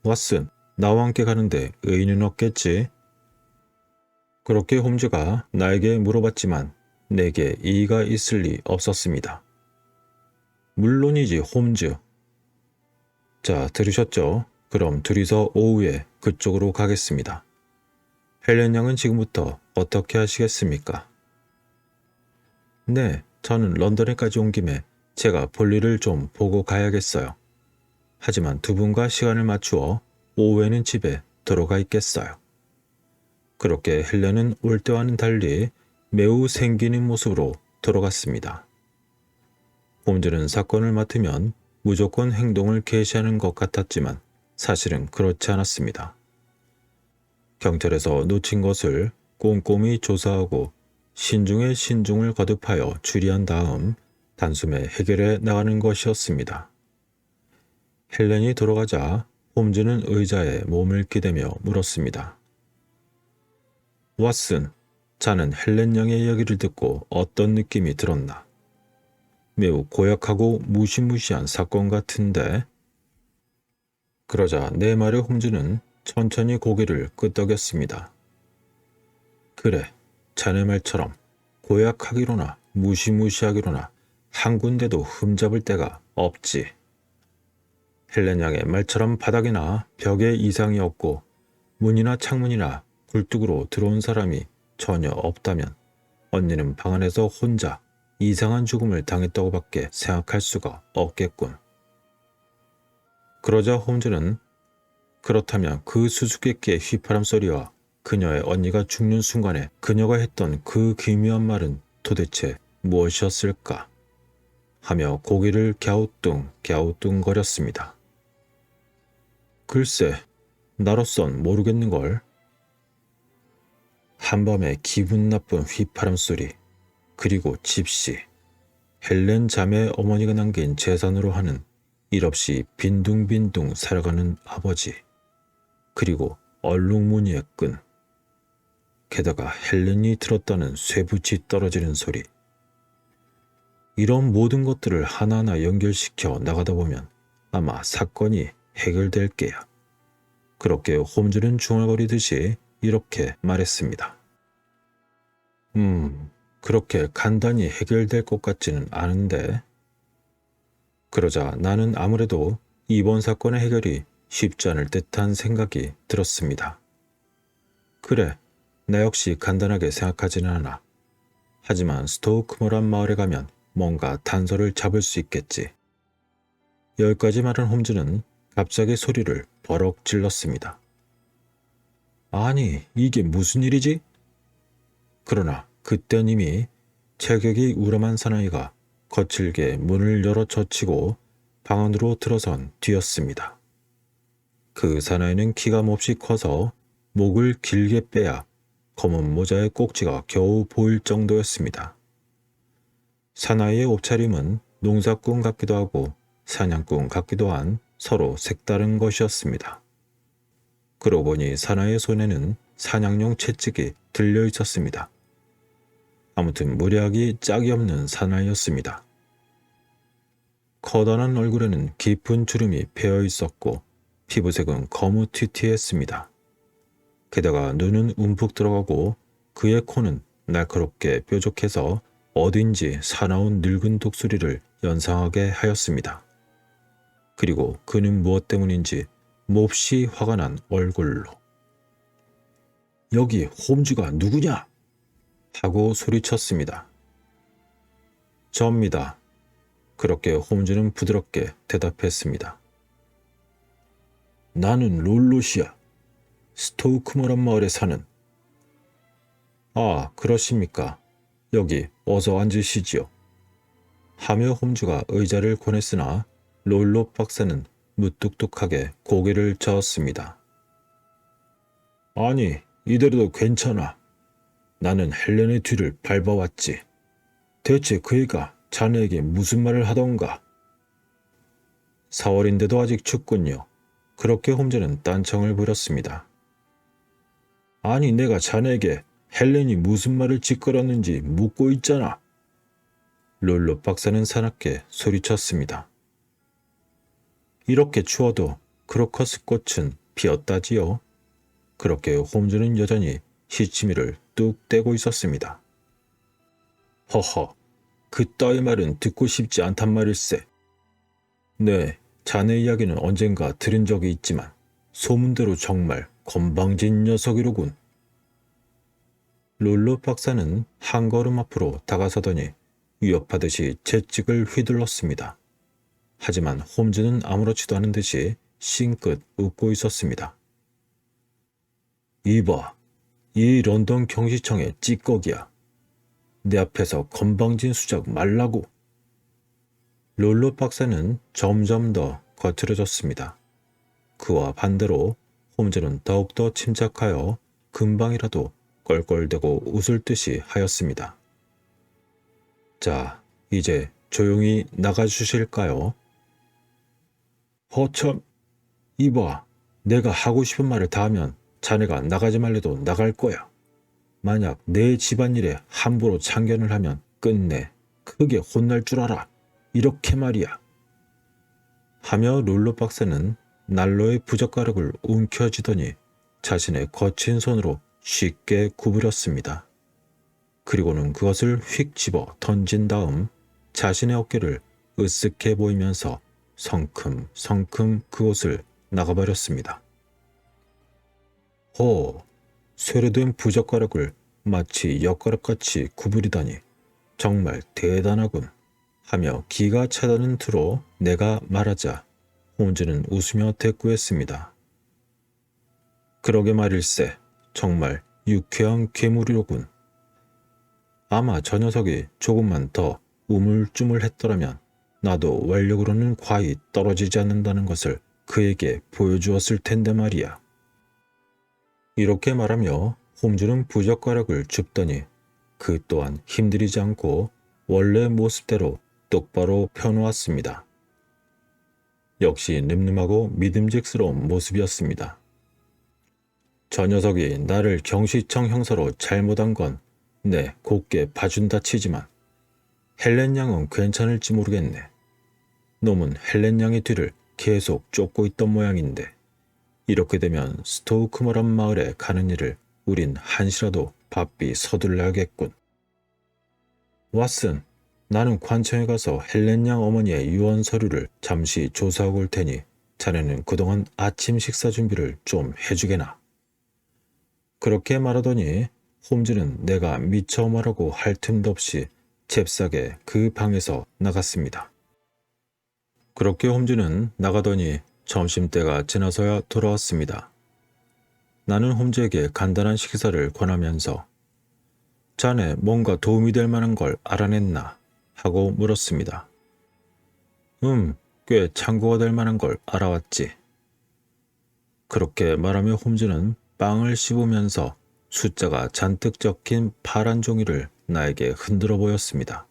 왓슨, 나와 함께 가는데 의의는 없겠지? 그렇게 홈즈가 나에게 물어봤지만 내게 이의가 있을 리 없었습니다. 물론이지, 홈즈. 자, 들으셨죠? 그럼 둘이서 오후에 그쪽으로 가겠습니다. 헬렌 양은 지금부터 어떻게 하시겠습니까? 네, 저는 런던에까지 온 김에 제가 볼일을 좀 보고 가야겠어요. 하지만 두 분과 시간을 맞추어 오후에는 집에 들어가 있겠어요. 그렇게 헬렌은 올 때와는 달리 매우 생기는 모습으로 돌아갔습니다. 홈즈는 사건을 맡으면 무조건 행동을 개시하는 것 같았지만 사실은 그렇지 않았습니다. 경찰에서 놓친 것을 꼼꼼히 조사하고 신중에 신중을 거듭하여 추리한 다음 단숨에 해결해 나가는 것이었습니다. 헬렌이 돌아가자 홈즈는 의자에 몸을 기대며 물었습니다. 왓슨, 자는 헬렌 양의 이야기를 듣고 어떤 느낌이 들었나? 매우 고약하고 무시무시한 사건 같은데? 그러자 내 말에 홈즈는 천천히 고개를 끄덕였습니다. 그래, 자네 말처럼 고약하기로나 무시무시하기로나 한 군데도 흠잡을 데가 없지. 헬렌 양의 말처럼 바닥이나 벽에 이상이 없고 문이나 창문이나 굴뚝으로 들어온 사람이 전혀 없다면 언니는 방 안에서 혼자 이상한 죽음을 당했다고밖에 생각할 수가 없겠군. 그러자 홈즈는 그렇다면 그 수수께끼의 휘파람 소리와 그녀의 언니가 죽는 순간에 그녀가 했던 그 기묘한 말은 도대체 무엇이었을까 하며 고개를 갸우뚱갸우뚱거렸습니다. 글쎄, 나로선 모르겠는걸. 한밤에 기분 나쁜 휘파람 소리, 그리고 집시, 헬렌 자매의 어머니가 남긴 재산으로 하는 일 없이 빈둥빈둥 살아가는 아버지, 그리고 얼룩무늬의 끈, 게다가 헬렌이 들었다는 쇠붙이 떨어지는 소리. 이런 모든 것들을 하나하나 연결시켜 나가다 보면 아마 사건이 해결될 게야. 그렇게 홈즈는 중얼거리듯이 이렇게 말했습니다. 그렇게 간단히 해결될 것 같지는 않은데. 그러자 나는 아무래도 이번 사건의 해결이 쉽지 않을 듯한 생각이 들었습니다. 그래, 나 역시 간단하게 생각하지는 않아. 하지만 스토우크모란 마을에 가면 뭔가 단서를 잡을 수 있겠지. 여기까지 말한 홈즈는 갑자기 소리를 버럭 질렀습니다. 아니, 이게 무슨 일이지? 그러나 그땐 이미 체격이 우람한 사나이가 거칠게 문을 열어 젖히고 방 안으로 들어선 뒤였습니다. 그 사나이는 키가 몹시 커서 목을 길게 빼야 검은 모자의 꼭지가 겨우 보일 정도였습니다. 사나이의 옷차림은 농사꾼 같기도 하고 사냥꾼 같기도 한 서로 색다른 것이었습니다. 그러고 보니 사나이의 손에는 사냥용 채찍이 들려 있었습니다. 아무튼 무례하기 짝이 없는 사나이였습니다. 커다란 얼굴에는 깊은 주름이 패여 있었고 피부색은 거무튀튀했습니다. 게다가 눈은 움푹 들어가고 그의 코는 날카롭게 뾰족해서 어딘지 사나운 늙은 독수리를 연상하게 하였습니다. 그리고 그는 무엇 때문인지 몹시 화가 난 얼굴로 여기 홈즈가 누구냐? 하고 소리쳤습니다. 접니다. 그렇게 홈즈는 부드럽게 대답했습니다. 나는 롤롯이야. 스토우크모란 마을에 사는. 아, 그러십니까. 여기 어서 앉으시지요. 하며 홈즈가 의자를 권했으나 롤롯 박사는 무뚝뚝하게 고개를 저었습니다. 아니, 이대로도 괜찮아. 나는 헬렌의 뒤를 밟아왔지. 대체 그 애가 자네에게 무슨 말을 하던가? 4월인데도 아직 춥군요. 그렇게 홈즈는 딴청을 부렸습니다. 아니, 내가 자네에게 헬렌이 무슨 말을 짓거렸는지 묻고 있잖아. 롤롯 박사는 사납게 소리쳤습니다. 이렇게 추워도 크로커스 꽃은 피었다지요. 그렇게 홈즈는 여전히 시치미를 뚝 떼고 있었습니다. 허허, 그따위 말은 듣고 싶지 않단 말일세. 네, 자네 이야기는 언젠가 들은 적이 있지만 소문대로 정말 건방진 녀석이로군. 롤롯 박사는 한 걸음 앞으로 다가서더니 위협하듯이 채찍을 휘둘렀습니다. 하지만 홈즈는 아무렇지도 않은 듯이 싱긋 웃고 있었습니다. 이봐, 이 런던 경시청의 찌꺼기야. 내 앞에서 건방진 수작 말라고. 롤롯 박사는 점점 더 거칠어졌습니다. 그와 반대로 홈즈는 더욱더 침착하여 금방이라도 껄껄대고 웃을 듯이 하였습니다. 자, 이제 조용히 나가주실까요? 허참, 이봐, 내가 하고 싶은 말을 다 하면 자네가 나가지 말래도 나갈 거야. 만약 내 집안일에 함부로 참견을 하면 끝내 크게 혼날 줄 알아. 이렇게 말이야. 하며 롤롯 박사는 난로의 부젓가락을 움켜쥐더니 자신의 거친 손으로 쉽게 구부렸습니다. 그리고는 그것을 휙 집어 던진 다음 자신의 어깨를 으쓱해 보이면서 성큼성큼 그곳을 나가버렸습니다. 호, 쇠로된 부젓가락을 마치 엿가락같이 구부리다니 정말 대단하군 하며 기가 차다는 투로 내가 말하자 홈즈는 웃으며 대꾸했습니다. 그러게 말일세. 정말 유쾌한 괴물이로군. 아마 저 녀석이 조금만 더 우물쭈물했더라면 나도 완력으로는 과히 떨어지지 않는다는 것을 그에게 보여주었을 텐데 말이야. 이렇게 말하며 홈즈는 부젓가락을 줍더니 그 또한 힘들이지 않고 원래 모습대로 똑바로 펴놓았습니다. 역시 늠름하고 믿음직스러운 모습이었습니다. 저 녀석이 나를 경시청 형사로 잘못한 건 내 곱게 봐준다 치지만 헬렌 양은 괜찮을지 모르겠네. 놈은 헬렌 양의 뒤를 계속 쫓고 있던 모양인데 이렇게 되면 스토우크머란 마을에 가는 일을 우린 한시라도 바삐 서둘러야겠군. 왓슨, 나는 관청에 가서 헬렌 양 어머니의 유언 서류를 잠시 조사하고 올 테니 자네는 그동안 아침 식사 준비를 좀 해주게나. 그렇게 말하더니 홈즈는 내가 미처 말하고 할 틈도 없이 잽싸게 그 방에서 나갔습니다. 그렇게 홈즈는 나가더니 점심때가 지나서야 돌아왔습니다. 나는 홈즈에게 간단한 식사를 권하면서 자네 뭔가 도움이 될 만한 걸 알아냈나 하고 물었습니다. 꽤 참고가 될 만한 걸 알아왔지. 그렇게 말하며 홈즈는 빵을 씹으면서 숫자가 잔뜩 적힌 파란 종이를 나에게 흔들어 보였습니다.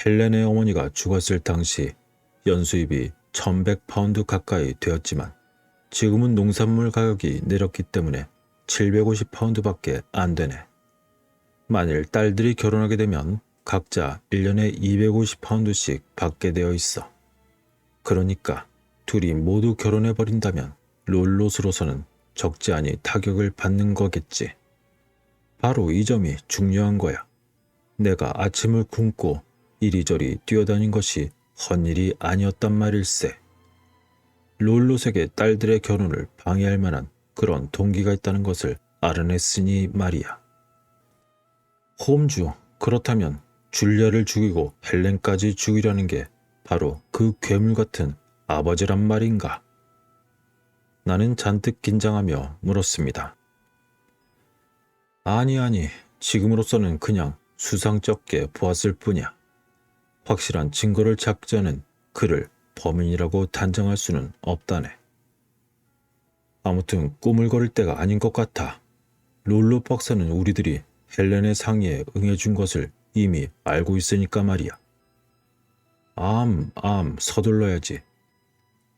헬렌의 어머니가 죽었을 당시 연수입이 1100파운드 가까이 되었지만 지금은 농산물 가격이 내렸기 때문에 750파운드밖에 안 되네. 만일 딸들이 결혼하게 되면 각자 1년에 250파운드씩 받게 되어 있어. 그러니까 둘이 모두 결혼해버린다면 롤롯으로서는 적지 않이 타격을 받는 거겠지. 바로 이 점이 중요한 거야. 내가 아침을 굶고 이리저리 뛰어다닌 것이 헛일이 아니었단 말일세. 롤롯에게 딸들의 결혼을 방해할 만한 그런 동기가 있다는 것을 알아냈으니 말이야. 홈주, 그렇다면 줄리아를 죽이고 헬렌까지 죽이려는 게 바로 그 괴물 같은 아버지란 말인가? 나는 잔뜩 긴장하며 물었습니다. 아니, 지금으로서는 그냥 수상쩍게 보았을 뿐이야. 확실한 증거를 찾기 전엔 그를 범인이라고 단정할 수는 없다네. 아무튼 꾸물거릴 때가 아닌 것 같아. 롤롯 박사는 우리들이 헬렌의 상의에 응해준 것을 이미 알고 있으니까 말이야. 서둘러야지.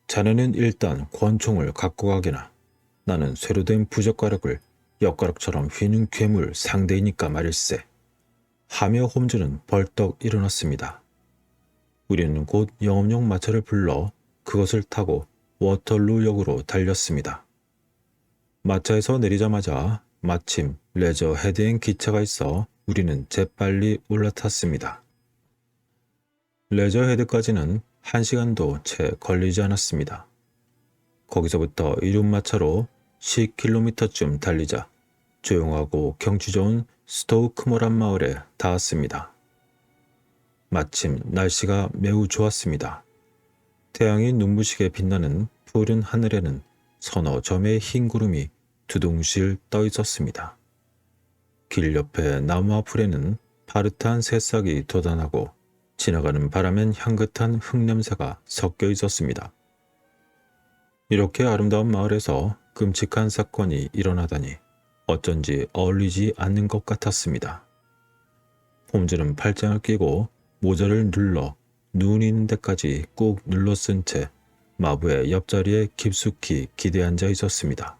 자네는 일단 권총을 갖고 가게나. 나는 쇠로 된 부젓가락을 엿가락처럼 휘는 괴물 상대이니까 말일세. 하며 홈즈는 벌떡 일어났습니다. 우리는 곧 영업용 마차를 불러 그것을 타고 워털루역으로 달렸습니다. 마차에서 내리자마자 마침 레저 헤드행 기차가 있어 우리는 재빨리 올라탔습니다. 레저 헤드까지는 1시간도 채 걸리지 않았습니다. 거기서부터 이륜마차로 10km쯤 달리자 조용하고 경치 좋은 스토우크모란 마을에 닿았습니다. 마침 날씨가 매우 좋았습니다. 태양이 눈부시게 빛나는 푸른 하늘에는 서너 점의 흰 구름이 두둥실 떠 있었습니다. 길 옆에 나무 앞풀에는 파릇한 새싹이 돋아나고 지나가는 바람엔 향긋한 흙냄새가 섞여 있었습니다. 이렇게 아름다운 마을에서 끔찍한 사건이 일어나다니 어쩐지 어울리지 않는 것 같았습니다. 홈즈는 팔짱을 끼고 모자를 눌러 눈이 있는 데까지 꾹 눌러 쓴 채 마부의 옆자리에 깊숙이 기대앉아 있었습니다.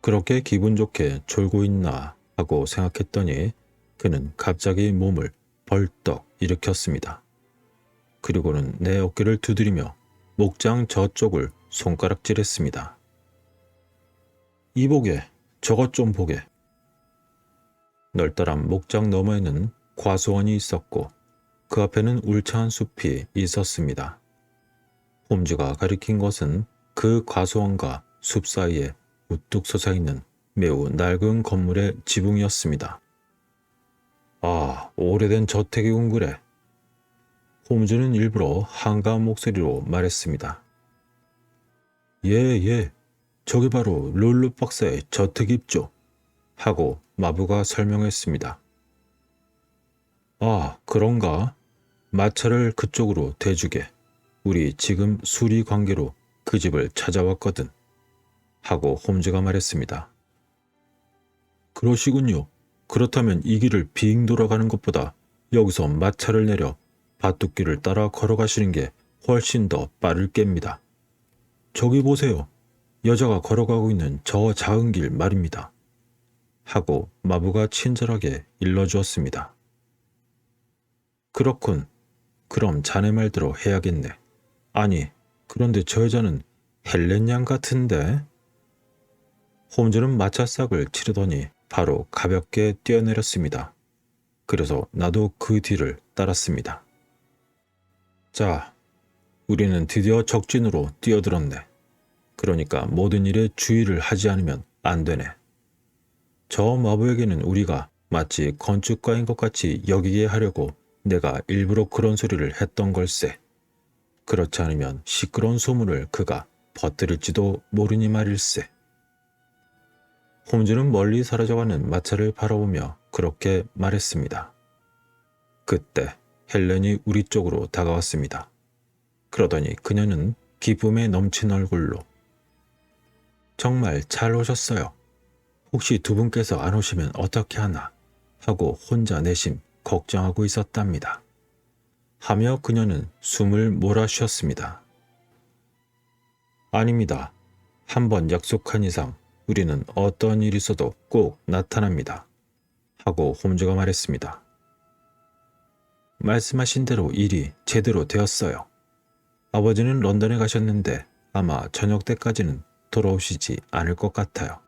그렇게 기분 좋게 졸고 있나 하고 생각했더니 그는 갑자기 몸을 벌떡 일으켰습니다. 그리고는 내 어깨를 두드리며 목장 저쪽을 손가락질했습니다. 이보게, 저것 좀 보게. 널따란 목장 너머에는 과수원이 있었고 그 앞에는 울창한 숲이 있었습니다. 홈즈가 가리킨 것은 그 과수원과 숲 사이에 우뚝 솟아있는 매우 낡은 건물의 지붕이었습니다. 아, 오래된 저택이군 그래. 홈즈는 일부러 한가한 목소리로 말했습니다. 예, 저기 바로 롤루 박사의 저택 입죠. 하고 마부가 설명했습니다. 아, 그런가? 마차를 그쪽으로 대주게. 우리 지금 수리 관계로 그 집을 찾아왔거든. 하고 홈즈가 말했습니다. 그러시군요. 그렇다면 이 길을 빙 돌아가는 것보다 여기서 마차를 내려 밭둑길을 따라 걸어가시는 게 훨씬 더 빠를 깹니다. 저기 보세요. 여자가 걸어가고 있는 저 작은 길 말입니다. 하고 마부가 친절하게 일러주었습니다. 그렇군. 그럼 자네 말대로 해야겠네. 아니, 그런데 저 여자는 헬렌 양 같은데? 홈즈는 마차싹을 치르더니 바로 가볍게 뛰어내렸습니다. 그래서 나도 그 뒤를 따랐습니다. 자, 우리는 드디어 적진으로 뛰어들었네. 그러니까 모든 일에 주의를 하지 않으면 안 되네. 저 마부에게는 우리가 마치 건축가인 것 같이 여기게 하려고 내가 일부러 그런 소리를 했던 걸세. 그렇지 않으면 시끄러운 소문을 그가 퍼뜨릴지도 모르니 말일세. 홈즈는 멀리 사라져가는 마차를 바라보며 그렇게 말했습니다. 그때 헬렌이 우리 쪽으로 다가왔습니다. 그러더니 그녀는 기쁨에 넘친 얼굴로 정말 잘 오셨어요. 혹시 두 분께서 안 오시면 어떻게 하나 하고 혼자 내심 걱정하고 있었답니다. 하며 그녀는 숨을 몰아쉬었습니다. 아닙니다. 한번 약속한 이상 우리는 어떤 일이 있어도 꼭 나타납니다. 하고 홈즈가 말했습니다. 말씀하신 대로 일이 제대로 되었어요. 아버지는 런던에 가셨는데 아마 저녁 때까지는 돌아오시지 않을 것 같아요.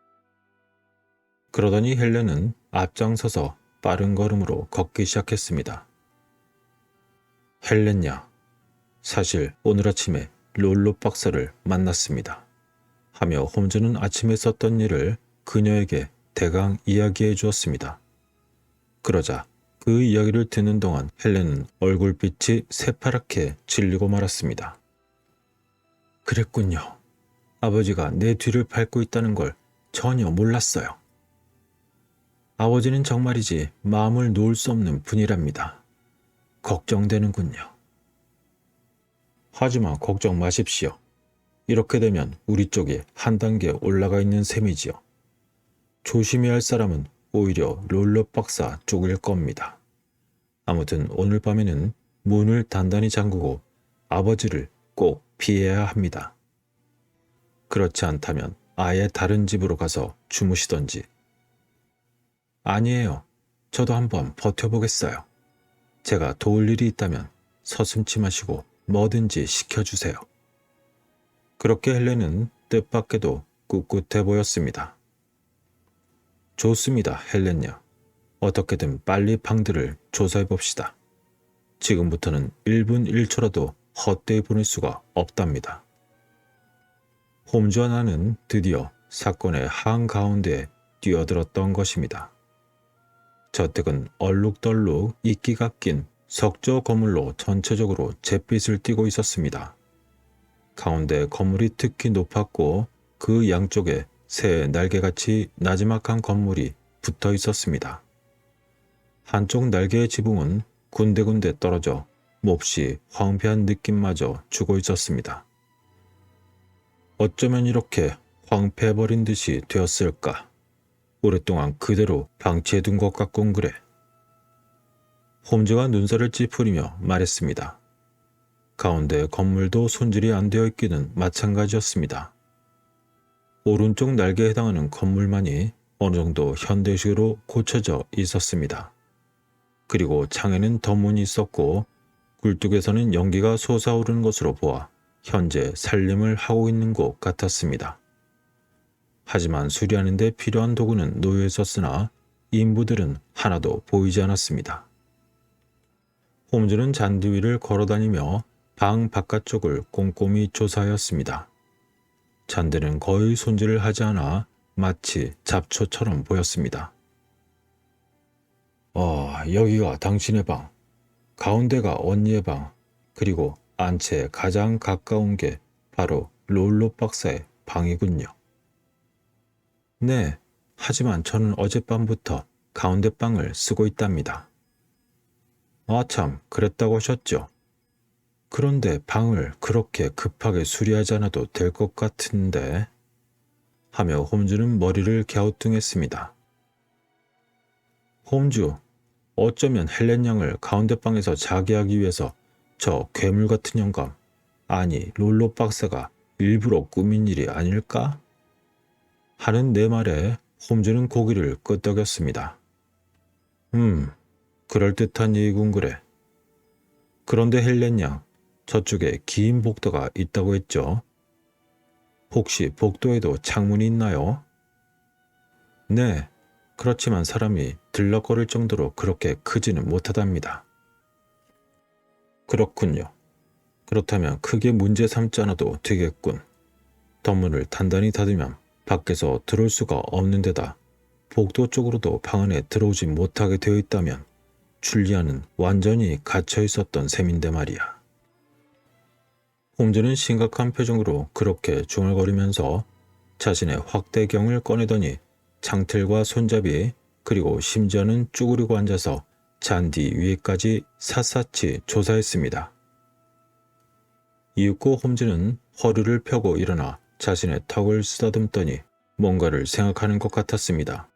그러더니 헬렌은 앞장서서 빠른 걸음으로 걷기 시작했습니다. 헬렌야, 사실 오늘 아침에 롤로 박사를 만났습니다. 하며 홈즈는 아침에 썼던 일을 그녀에게 대강 이야기해 주었습니다. 그러자 그 이야기를 듣는 동안 헬렌은 얼굴빛이 새파랗게 질리고 말았습니다. 그랬군요. 아버지가 내 뒤를 밟고 있다는 걸 전혀 몰랐어요. 아버지는 정말이지 마음을 놓을 수 없는 분이랍니다. 걱정되는군요. 하지만 걱정 마십시오. 이렇게 되면 우리 쪽에 한 단계 올라가 있는 셈이지요. 조심해야 할 사람은 오히려 롤러 박사 쪽일 겁니다. 아무튼 오늘 밤에는 문을 단단히 잠그고 아버지를 꼭 피해야 합니다. 그렇지 않다면 아예 다른 집으로 가서 주무시던지. 아니에요. 저도 한번 버텨보겠어요. 제가 도울 일이 있다면 서슴지 마시고 뭐든지 시켜주세요. 그렇게 헬렌은 뜻밖에도 꿋꿋해 보였습니다. 좋습니다, 헬렌야. 어떻게든 빨리 방들을 조사해봅시다. 지금부터는 1분 1초라도 헛되이 보낼 수가 없답니다. 홈즈와 나는 드디어 사건의 한가운데에 뛰어들었던 것입니다. 저택은 얼룩덜룩 이끼가 낀 석조 건물로 전체적으로 잿빛을 띠고 있었습니다. 가운데 건물이 특히 높았고 그 양쪽에 새 날개같이 나지막한 건물이 붙어 있었습니다. 한쪽 날개의 지붕은 군데군데 떨어져 몹시 황폐한 느낌마저 주고 있었습니다. 어쩌면 이렇게 황폐해버린 듯이 되었을까? 오랫동안 그대로 방치해둔 것 같군 그래. 홈즈가 눈살을 찌푸리며 말했습니다. 가운데 건물도 손질이 안 되어 있기는 마찬가지였습니다. 오른쪽 날개에 해당하는 건물만이 어느 정도 현대식으로 고쳐져 있었습니다. 그리고 창에는 덧문이 있었고 굴뚝에서는 연기가 솟아오르는 것으로 보아 현재 살림을 하고 있는 곳 같았습니다. 하지만 수리하는 데 필요한 도구는 놓여 있었으나 인부들은 하나도 보이지 않았습니다. 홈즈는 잔디 위를 걸어다니며 방 바깥쪽을 꼼꼼히 조사하였습니다. 잔디는 거의 손질을 하지 않아 마치 잡초처럼 보였습니다. 여기가 당신의 방, 가운데가 언니의 방, 그리고 안채에 가장 가까운 게 바로 롤러 박사의 방이군요. 네, 하지만 저는 어젯밤부터 가운데 방을 쓰고 있답니다. 참, 그랬다고 하셨죠? 그런데 방을 그렇게 급하게 수리하지 않아도 될 것 같은데 하며 홈즈는 머리를 갸우뚱했습니다. 홈즈, 어쩌면 헬렌 양을 가운데 방에서 자게 하기 위해서 저 괴물 같은 영감, 아니 롤러 박사가 일부러 꾸민 일이 아닐까? 하는 내 말에 홈즈는 고개를 끄덕였습니다. 그럴듯한 얘기군 그래. 그런데 헬렌 양, 저쪽에 긴 복도가 있다고 했죠? 혹시 복도에도 창문이 있나요? 네, 그렇지만 사람이 들럭거릴 정도로 그렇게 크지는 못하답니다. 그렇군요. 그렇다면 크게 문제 삼지 않아도 되겠군. 덧문을 단단히 닫으면 밖에서 들어올 수가 없는 데다 복도 쪽으로도 방 안에 들어오지 못하게 되어 있다면 줄리아는 완전히 갇혀 있었던 셈인데 말이야. 홈즈는 심각한 표정으로 그렇게 중얼거리면서 자신의 확대경을 꺼내더니 창틀과 손잡이 그리고 심지어는 쭈그리고 앉아서 잔디 위에까지 샅샅이 조사했습니다. 이윽고 홈즈는 허리를 펴고 일어나 자신의 턱을 쓰다듬더니 뭔가를 생각하는 것 같았습니다.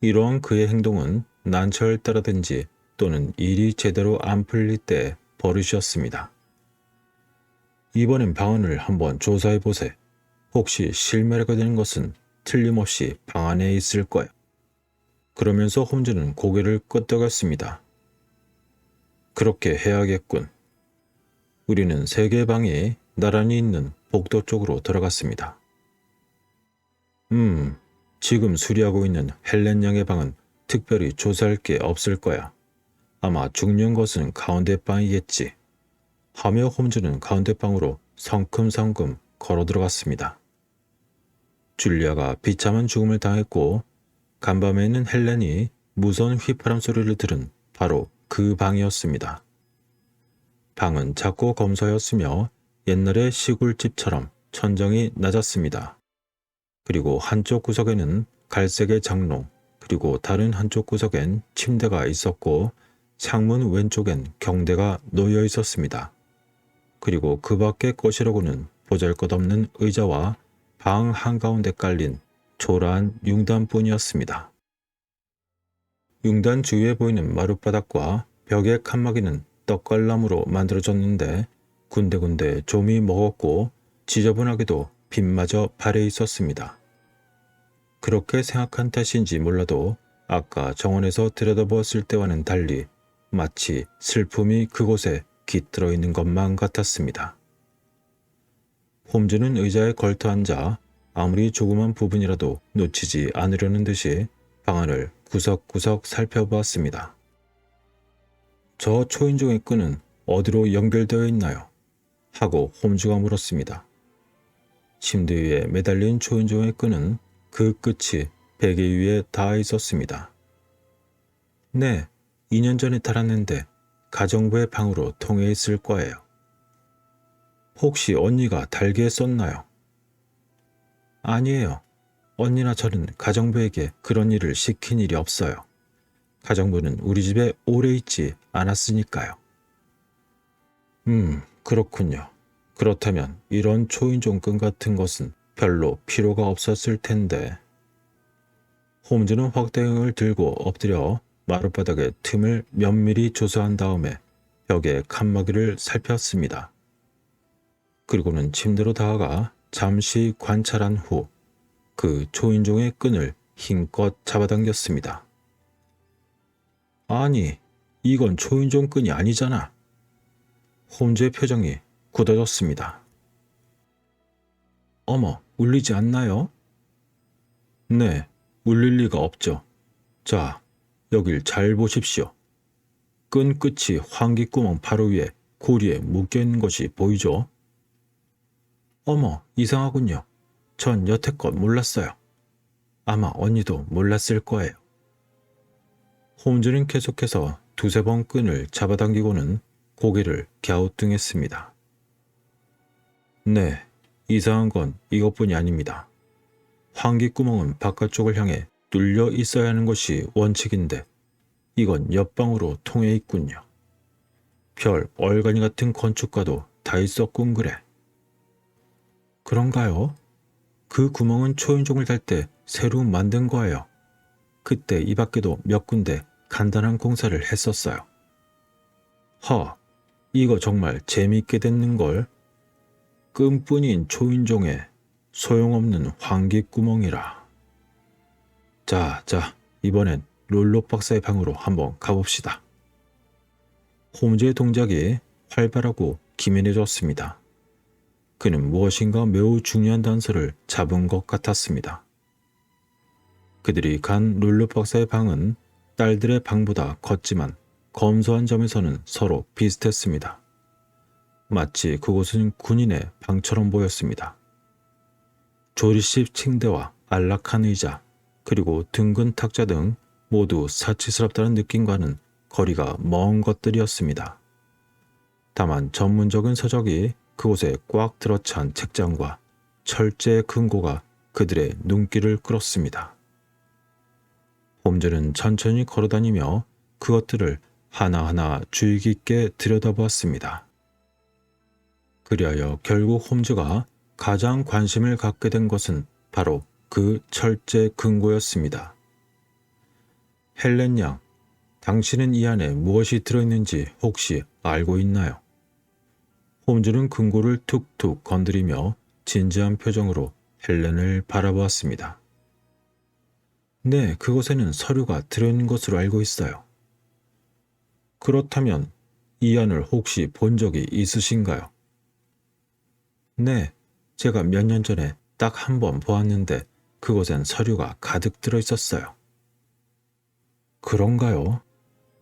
이러한 그의 행동은 난처를 따라든지 또는 일이 제대로 안 풀릴 때 버릇이었습니다. 이번엔 방안을 한번 조사해보세. 혹시 실매가 되는 것은 틀림없이 방 안에 있을 거야. 그러면서 홈즈는 고개를 끄덕였습니다. 그렇게 해야겠군. 우리는 세 개의 방이 나란히 있는 복도 쪽으로 들어갔습니다. 지금 수리하고 있는 헬렌 양의 방은 특별히 조사할 게 없을 거야. 아마 중요한 것은 가운데 방이겠지. 하며 홈즈는 가운데 방으로 성큼성큼 걸어 들어갔습니다. 줄리아가 비참한 죽음을 당했고 간밤에 있는 헬렌이 무서운 휘파람 소리를 들은 바로 그 방이었습니다. 방은 작고 검소하였으며 옛날의 시골집처럼 천정이 낮았습니다. 그리고 한쪽 구석에는 갈색의 장롱, 그리고 다른 한쪽 구석엔 침대가 있었고 창문 왼쪽엔 경대가 놓여 있었습니다. 그리고 그 밖의 것이라고는 보잘것없는 의자와 방 한가운데 깔린 초라한 융단뿐이었습니다. 융단 주위에 보이는 마룻바닥과 벽의 칸막이는 떡갈나무로 만들어졌는데 군데군데 좀이 먹었고 지저분하게도 빛마저 발해 있었습니다. 그렇게 생각한 탓인지 몰라도 아까 정원에서 들여다보았을 때와는 달리 마치 슬픔이 그곳에 깃들어 있는 것만 같았습니다. 홈즈는 의자에 걸터 앉아 아무리 조그만 부분이라도 놓치지 않으려는 듯이 방안을 구석구석 살펴보았습니다. 저 초인종의 끈은 어디로 연결되어 있나요? 하고 홈즈가 물었습니다. 침대 위에 매달린 초인종의 끈은 그 끝이 베개 위에 닿아 있었습니다. 네, 2년 전에 달았는데 가정부의 방으로 통해 있을 거예요. 혹시 언니가 달게 썼나요? 아니에요. 언니나 저는 가정부에게 그런 일을 시킨 일이 없어요. 가정부는 우리 집에 오래 있지 않았으니까요. 그렇군요. 그렇다면 이런 초인종 끈 같은 것은 별로 필요가 없었을 텐데. 홈즈는 확대경을 들고 엎드려 마룻바닥의 틈을 면밀히 조사한 다음에 벽의 칸막이를 살폈습니다. 그리고는 침대로 다가가 잠시 관찰한 후 그 초인종의 끈을 힘껏 잡아당겼습니다. 아니, 이건 초인종 끈이 아니잖아. 홈즈의 표정이 굳어졌습니다. 어머, 울리지 않나요? 네, 울릴 리가 없죠. 자, 여길 잘 보십시오. 끈 끝이 환기구멍 바로 위에 고리에 묶여 있는 것이 보이죠? 어머, 이상하군요. 전 여태껏 몰랐어요. 아마 언니도 몰랐을 거예요. 홈즈는 계속해서 두세 번 끈을 잡아당기고는 고개를 갸우뚱했습니다. 네, 이상한 건 이것뿐이 아닙니다. 환기구멍은 바깥쪽을 향해 뚫려 있어야 하는 것이 원칙인데 이건 옆방으로 통해 있군요. 별 얼간이 같은 건축가도 다 있었군 그래. 그런가요? 그 구멍은 초인종을 달 때 새로 만든 거예요. 그때 이 밖에도 몇 군데 간단한 공사를 했었어요. 이거 정말 재미있게 됐는걸. 끈뿐인 초인종에 소용없는 환기구멍이라. 자, 이번엔 롤로 박사의 방으로 한번 가봅시다. 홈즈의 동작이 활발하고 기민해졌습니다. 그는 무엇인가 매우 중요한 단서를 잡은 것 같았습니다. 그들이 간 롤로 박사의 방은 딸들의 방보다 컸지만 검소한 점에서는 서로 비슷했습니다. 마치 그곳은 군인의 방처럼 보였습니다. 조리식 침대와 안락한 의자, 그리고 둥근 탁자 등 모두 사치스럽다는 느낌과는 거리가 먼 것들이었습니다. 다만 전문적인 서적이 그곳에 꽉 들어찬 책장과 철제의 금고가 그들의 눈길을 끌었습니다. 홈즈는 천천히 걸어다니며 그것들을 하나하나 주의 깊게 들여다보았습니다. 그리하여 결국 홈즈가 가장 관심을 갖게 된 것은 바로 그 철제 금고였습니다. 헬렌 양, 당신은 이 안에 무엇이 들어있는지 혹시 알고 있나요? 홈즈는 금고를 툭툭 건드리며 진지한 표정으로 헬렌을 바라보았습니다. 네, 그곳에는 서류가 들어있는 것으로 알고 있어요. 그렇다면 이 안을 혹시 본 적이 있으신가요? 네, 제가 몇 년 전에 딱 한 번 보았는데 그곳엔 서류가 가득 들어있었어요. 그런가요?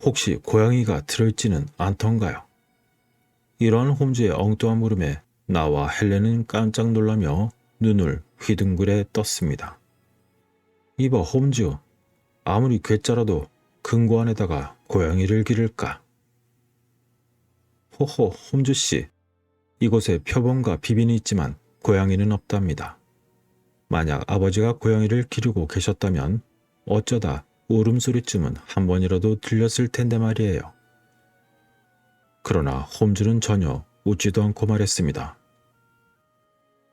혹시 고양이가 들어있지는 않던가요? 이런 홈즈의 엉뚱한 물음에 나와 헬렌은 깜짝 놀라며 눈을 휘둥그레 떴습니다. 이봐 홈즈, 아무리 괴짜라도 금고 안에다가 고양이를 기를까? 호호 홈즈씨, 이곳에 표범과 비빈이 있지만 고양이는 없답니다. 만약 아버지가 고양이를 기르고 계셨다면 어쩌다 울음소리쯤은 한 번이라도 들렸을 텐데 말이에요. 그러나 홈즈는 전혀 웃지도 않고 말했습니다.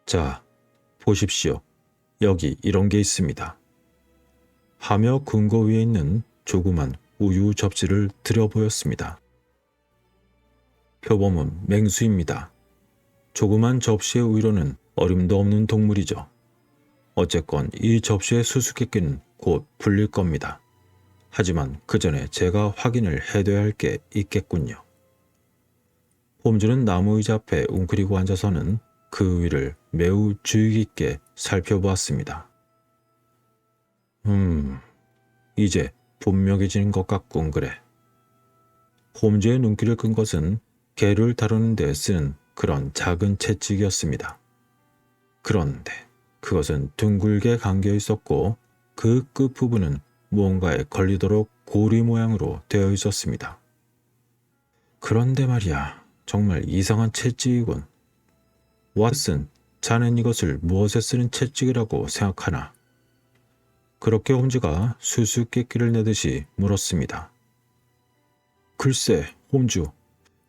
자, 보십시오. 여기 이런 게 있습니다. 하며 금고 위에 있는 조그만 우유 접시를 들여보였습니다. 표범은 맹수입니다. 조그만 접시의 우유로는 어림도 없는 동물이죠. 어쨌건 이 접시의 수수께끼는 곧 풀릴 겁니다. 하지만 그 전에 제가 확인을 해둬야 할 게 있겠군요. 홈즈는 나무 의자 앞에 웅크리고 앉아서는 그 위를 매우 주의 깊게 살펴보았습니다. 이제 분명해지는 것 같군 그래. 홈즈의 눈길을 끈 것은 개를 다루는 데 쓰는 그런 작은 채찍이었습니다. 그런데 그것은 둥글게 감겨 있었고 그 끝부분은 무언가에 걸리도록 고리 모양으로 되어 있었습니다. 그런데 말이야, 정말 이상한 채찍이군. 왓슨, 자넨 이것을 무엇에 쓰는 채찍이라고 생각하나? 그렇게 홈즈가 수수께끼를 내듯이 물었습니다. 글쎄, 홈즈,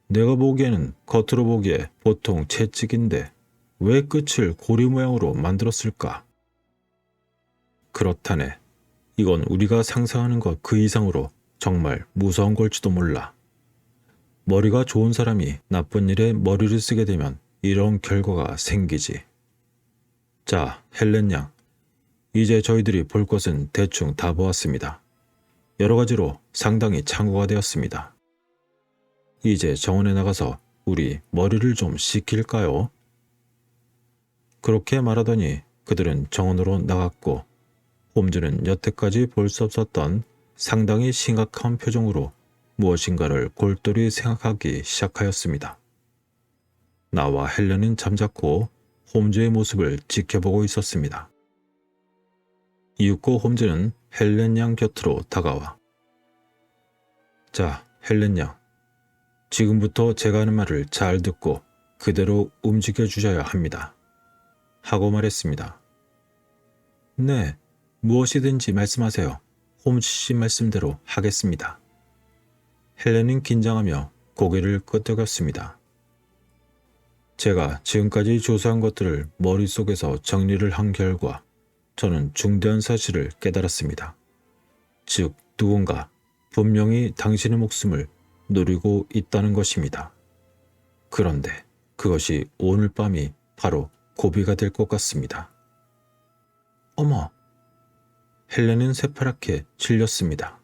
내가 보기에는 겉으로 보기에 보통 채찍인데 왜 끝을 고리 모양으로 만들었을까? 그렇다네. 이건 우리가 상상하는 것 그 이상으로 정말 무서운 걸지도 몰라. 머리가 좋은 사람이 나쁜 일에 머리를 쓰게 되면 이런 결과가 생기지. 자, 헬렌 양. 이제 저희들이 볼 것은 대충 다 보았습니다. 여러 가지로 상당히 참고가 되었습니다. 이제 정원에 나가서 우리 머리를 좀 식힐까요? 그렇게 말하더니 그들은 정원으로 나갔고 홈즈는 여태까지 볼 수 없었던 상당히 심각한 표정으로 무엇인가를 골똘히 생각하기 시작하였습니다. 나와 헬렌은 잠자코 홈즈의 모습을 지켜보고 있었습니다. 이윽고 홈즈는 헬렌 양 곁으로 다가와 자, 헬렌 양. 지금부터 제가 하는 말을 잘 듣고 그대로 움직여 주셔야 합니다. 하고 말했습니다. 네, 무엇이든지 말씀하세요. 홈즈 씨 말씀대로 하겠습니다. 헬렌은 긴장하며 고개를 끄덕였습니다. 제가 지금까지 조사한 것들을 머릿속에서 정리를 한 결과 저는 중대한 사실을 깨달았습니다. 즉, 누군가 분명히 당신의 목숨을 노리고 있다는 것입니다. 그런데 그것이 오늘 밤이 바로 고비가 될 것 같습니다. 어머! 헬렌은 새파랗게 질렸습니다.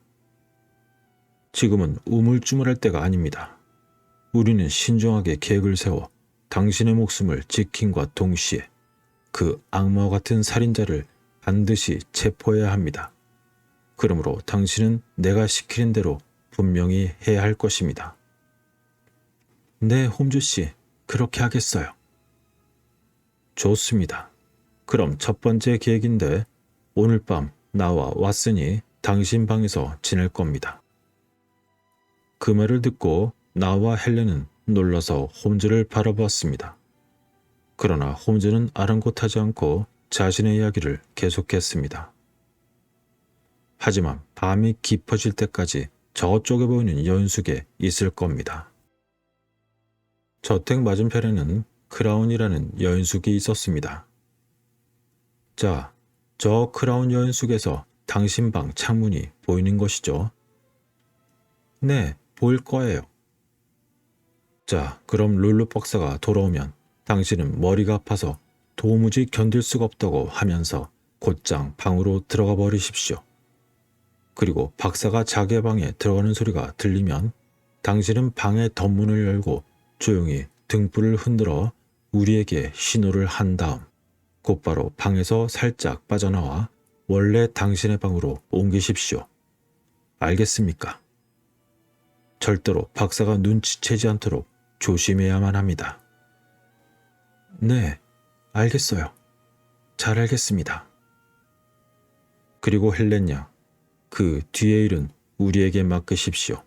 지금은 우물쭈물할 때가 아닙니다. 우리는 신중하게 계획을 세워 당신의 목숨을 지킴과 동시에 그 악마와 같은 살인자를 반드시 체포해야 합니다. 그러므로 당신은 내가 시키는 대로 분명히 해야 할 것입니다. 네, 홈즈 씨, 그렇게 하겠어요. 좋습니다. 그럼 첫 번째 계획인데 오늘 밤 나와 왓슨이 당신 방에서 지낼 겁니다. 그 말을 듣고 나와 헬렌은 놀라서 홈즈를 바라보았습니다. 그러나 홈즈는 아랑곳하지 않고 자신의 이야기를 계속했습니다. 하지만 밤이 깊어질 때까지 저쪽에 보이는 연숙에 있을 겁니다. 저택 맞은편에는 크라운이라는 연숙이 있었습니다. 자, 저 크라운 연숙에서 당신 방 창문이 보이는 것이죠? 네, 보일 거예요. 자, 그럼 룰루 박사가 돌아오면 당신은 머리가 아파서 도무지 견딜 수가 없다고 하면서 곧장 방으로 들어가 버리십시오. 그리고 박사가 자기 방에 들어가는 소리가 들리면 당신은 방의 덧문을 열고 조용히 등불을 흔들어 우리에게 신호를 한 다음 곧바로 방에서 살짝 빠져나와 원래 당신의 방으로 옮기십시오. 알겠습니까? 절대로 박사가 눈치채지 않도록 조심해야만 합니다. 네, 알겠어요. 잘 알겠습니다. 그리고 헬렌 양, 그 뒤의 일은 우리에게 맡기십시오.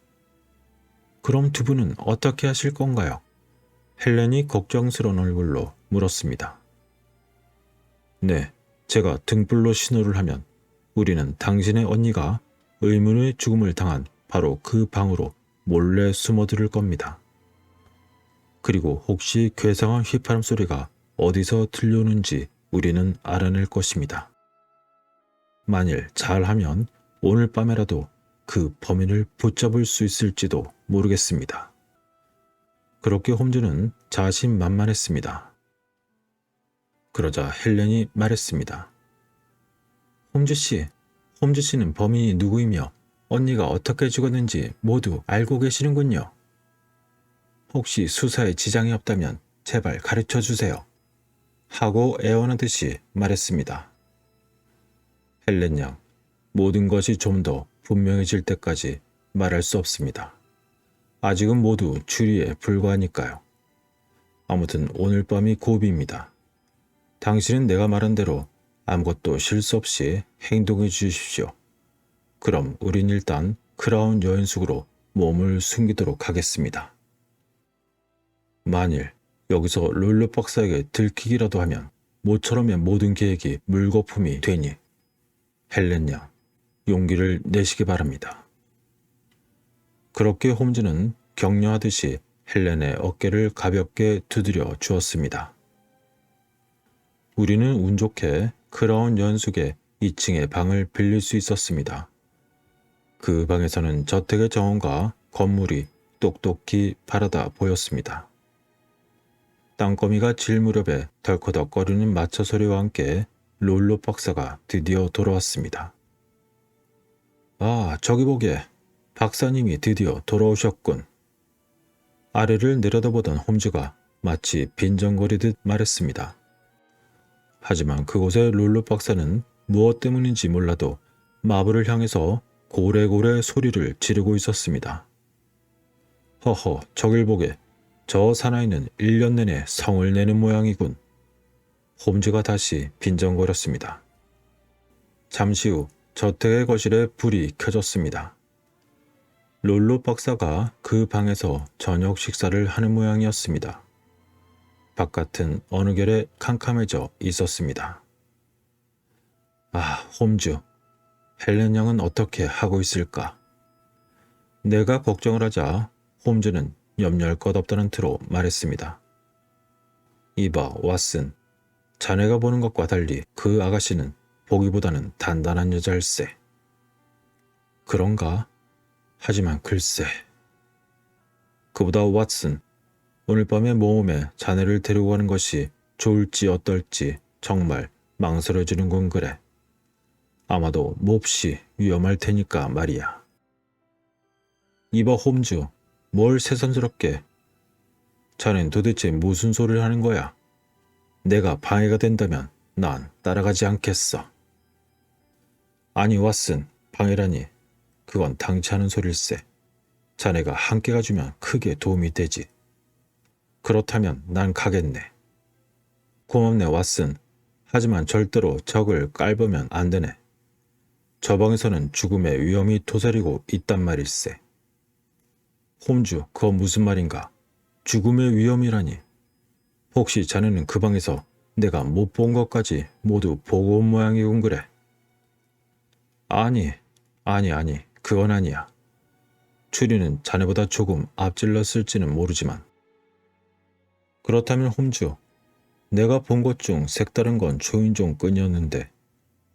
그럼 두 분은 어떻게 하실 건가요? 헬렌이 걱정스러운 얼굴로 물었습니다. 네, 제가 등불로 신호를 하면 우리는 당신의 언니가 의문의 죽음을 당한 바로 그 방으로 몰래 숨어들을 겁니다. 그리고 혹시 괴상한 휘파람 소리가 어디서 들려오는지 우리는 알아낼 것입니다. 만일 잘하면 오늘 밤에라도 그 범인을 붙잡을 수 있을지도 모르겠습니다. 그렇게 홈즈는 자신만만했습니다. 그러자 헬렌이 말했습니다. 홈즈 씨는 범인이 누구이며 언니가 어떻게 죽었는지 모두 알고 계시는군요. 혹시 수사에 지장이 없다면 제발 가르쳐 주세요. 하고 애원하듯이 말했습니다. 헬렌 양, 모든 것이 좀 더 분명해질 때까지 말할 수 없습니다. 아직은 모두 추리에 불과하니까요. 아무튼 오늘 밤이 고비입니다. 당신은 내가 말한 대로 아무것도 실수 없이 행동해 주십시오. 그럼 우린 일단 크라운 여인숙으로 몸을 숨기도록 하겠습니다. 만일 여기서 룰루 박사에게 들키기라도 하면 모처럼의 모든 계획이 물거품이 되니 헬렌 양, 용기를 내시기 바랍니다. 그렇게 홈즈는 격려하듯이 헬렌의 어깨를 가볍게 두드려 주었습니다. 우리는 운 좋게 크라운 연숙의 2층의 방을 빌릴 수 있었습니다. 그 방에서는 저택의 정원과 건물이 똑똑히 바라다 보였습니다. 땅거미가 질 무렵에 덜커덕거리는 마차 소리와 함께 롤로 박사가 드디어 돌아왔습니다. 아, 저기 보게. 박사님이 드디어 돌아오셨군. 아래를 내려다보던 홈즈가 마치 빈정거리듯 말했습니다. 하지만 그곳의 롤로 박사는 무엇 때문인지 몰라도 마블을 향해서 고래고래 소리를 지르고 있었습니다. 허허, 저길 보게. 저 사나이는 1년 내내 성을 내는 모양이군. 홈즈가 다시 빈정거렸습니다. 잠시 후 저택의 거실에 불이 켜졌습니다. 롤로 박사가 그 방에서 저녁 식사를 하는 모양이었습니다. 바깥은 어느 결에 캄캄해져 있었습니다. 아, 홈즈, 헬렌 양은 어떻게 하고 있을까? 내가 걱정을 하자 홈즈는 염려할 것 없다는 투로 말했습니다. 이봐, 왓슨. 자네가 보는 것과 달리 그 아가씨는 보기보다는 단단한 여자일세. 그런가? 하지만 글쎄. 그보다 왓슨, 오늘 밤의 모험에 자네를 데리고 가는 것이 좋을지 어떨지 정말 망설여지는군 그래. 아마도 몹시 위험할 테니까 말이야. 이봐 홈즈, 뭘 새삼스럽게. 자넨 도대체 무슨 소리를 하는 거야? 내가 방해가 된다면 난 따라가지 않겠어. 아니 왓슨, 방해라니. 그건 당치 않은 소릴세. 자네가 함께 가주면 크게 도움이 되지. 그렇다면 난 가겠네. 고맙네 왓슨. 하지만 절대로 적을 깔보면 안 되네. 저 방에서는 죽음의 위험이 도사리고 있단 말일세. 홈즈, 그건 무슨 말인가? 죽음의 위험이라니. 혹시 자네는 그 방에서 내가 못 본 것까지 모두 보고 온 모양이군 그래. 아니, 그건 아니야. 추리는 자네보다 조금 앞질렀을지는 모르지만. 그렇다면 홈즈, 내가 본 것 중 색다른 건 초인종 끈이었는데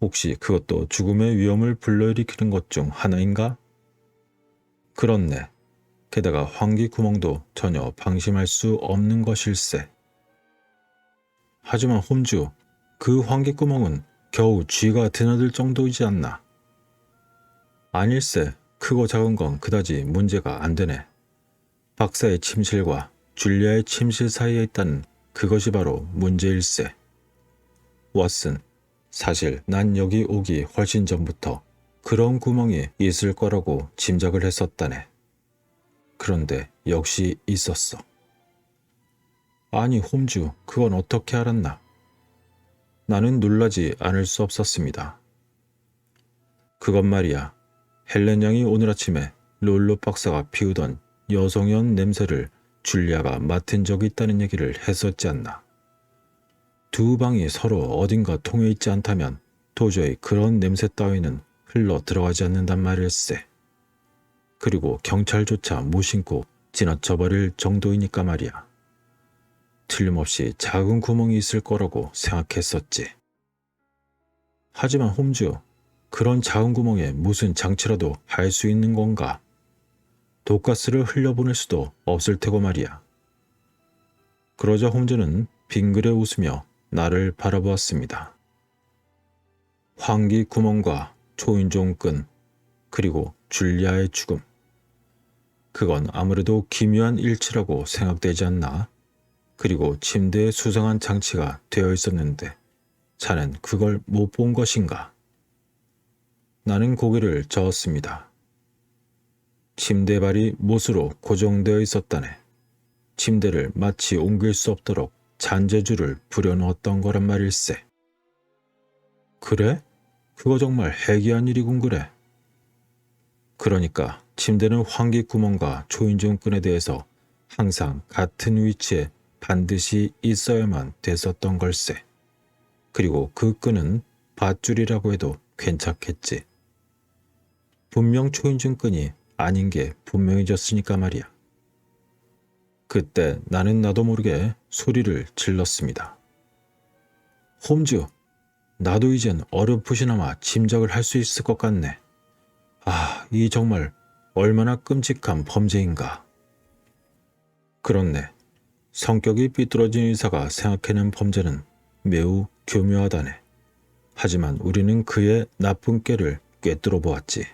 혹시 그것도 죽음의 위험을 불러일으키는 것 중 하나인가? 그렇네. 게다가 환기 구멍도 전혀 방심할 수 없는 것일세. 하지만 홈즈, 그 환기 구멍은 겨우 쥐가 드나들 정도이지 않나? 아닐세. 크고 작은 건 그다지 문제가 안 되네. 박사의 침실과 줄리아의 침실 사이에 있다는 그것이 바로 문제일세. 왓슨, 사실 난 여기 오기 훨씬 전부터 그런 구멍이 있을 거라고 짐작을 했었다네. 그런데 역시 있었어. 아니 홈즈, 그건 어떻게 알았나? 나는 놀라지 않을 수 없었습니다. 그건 말이야. 헬렌 양이 오늘 아침에 롤로 박사가 피우던 여성연 냄새를 줄리아가 맡은 적이 있다는 얘기를 했었지 않나. 두 방이 서로 어딘가 통해 있지 않다면 도저히 그런 냄새 따위는 흘러 들어가지 않는단 말일세. 그리고 경찰조차 무심코 지나쳐버릴 정도이니까 말이야. 틀림없이 작은 구멍이 있을 거라고 생각했었지. 하지만 홈즈, 그런 작은 구멍에 무슨 장치라도 할 수 있는 건가? 독가스를 흘려보낼 수도 없을 테고 말이야. 그러자 홈즈는 빙그레 웃으며 나를 바라보았습니다. 환기 구멍과 초인종 끈, 그리고 줄리아의 죽음. 그건 아무래도 기묘한 일치라고 생각되지 않나? 그리고 침대에 수상한 장치가 되어 있었는데 자넨 그걸 못 본 것인가? 나는 고개를 저었습니다. 침대 발이 못으로 고정되어 있었다네. 침대를 마치 옮길 수 없도록 잔재주를 부려놓았던 거란 말일세. 그래? 그거 정말 해괴한 일이군 그래. 그러니까 침대는 환기 구멍과 초인종 끈에 대해서 항상 같은 위치에 반드시 있어야만 됐었던 걸세. 그리고 그 끈은 밧줄이라고 해도 괜찮겠지. 분명 초인종 끈이 아닌 게 분명해졌으니까 말이야. 그때 나는 나도 모르게 소리를 질렀습니다. 홈즈, 나도 이젠 어렴풋이나마 짐작을 할 수 있을 것 같네. 아, 이 정말 얼마나 끔찍한 범죄인가. 그렇네. 성격이 삐뚤어진 의사가 생각해낸 범죄는 매우 교묘하다네. 하지만 우리는 그의 나쁜 꾀를 꿰뚫어 보았지.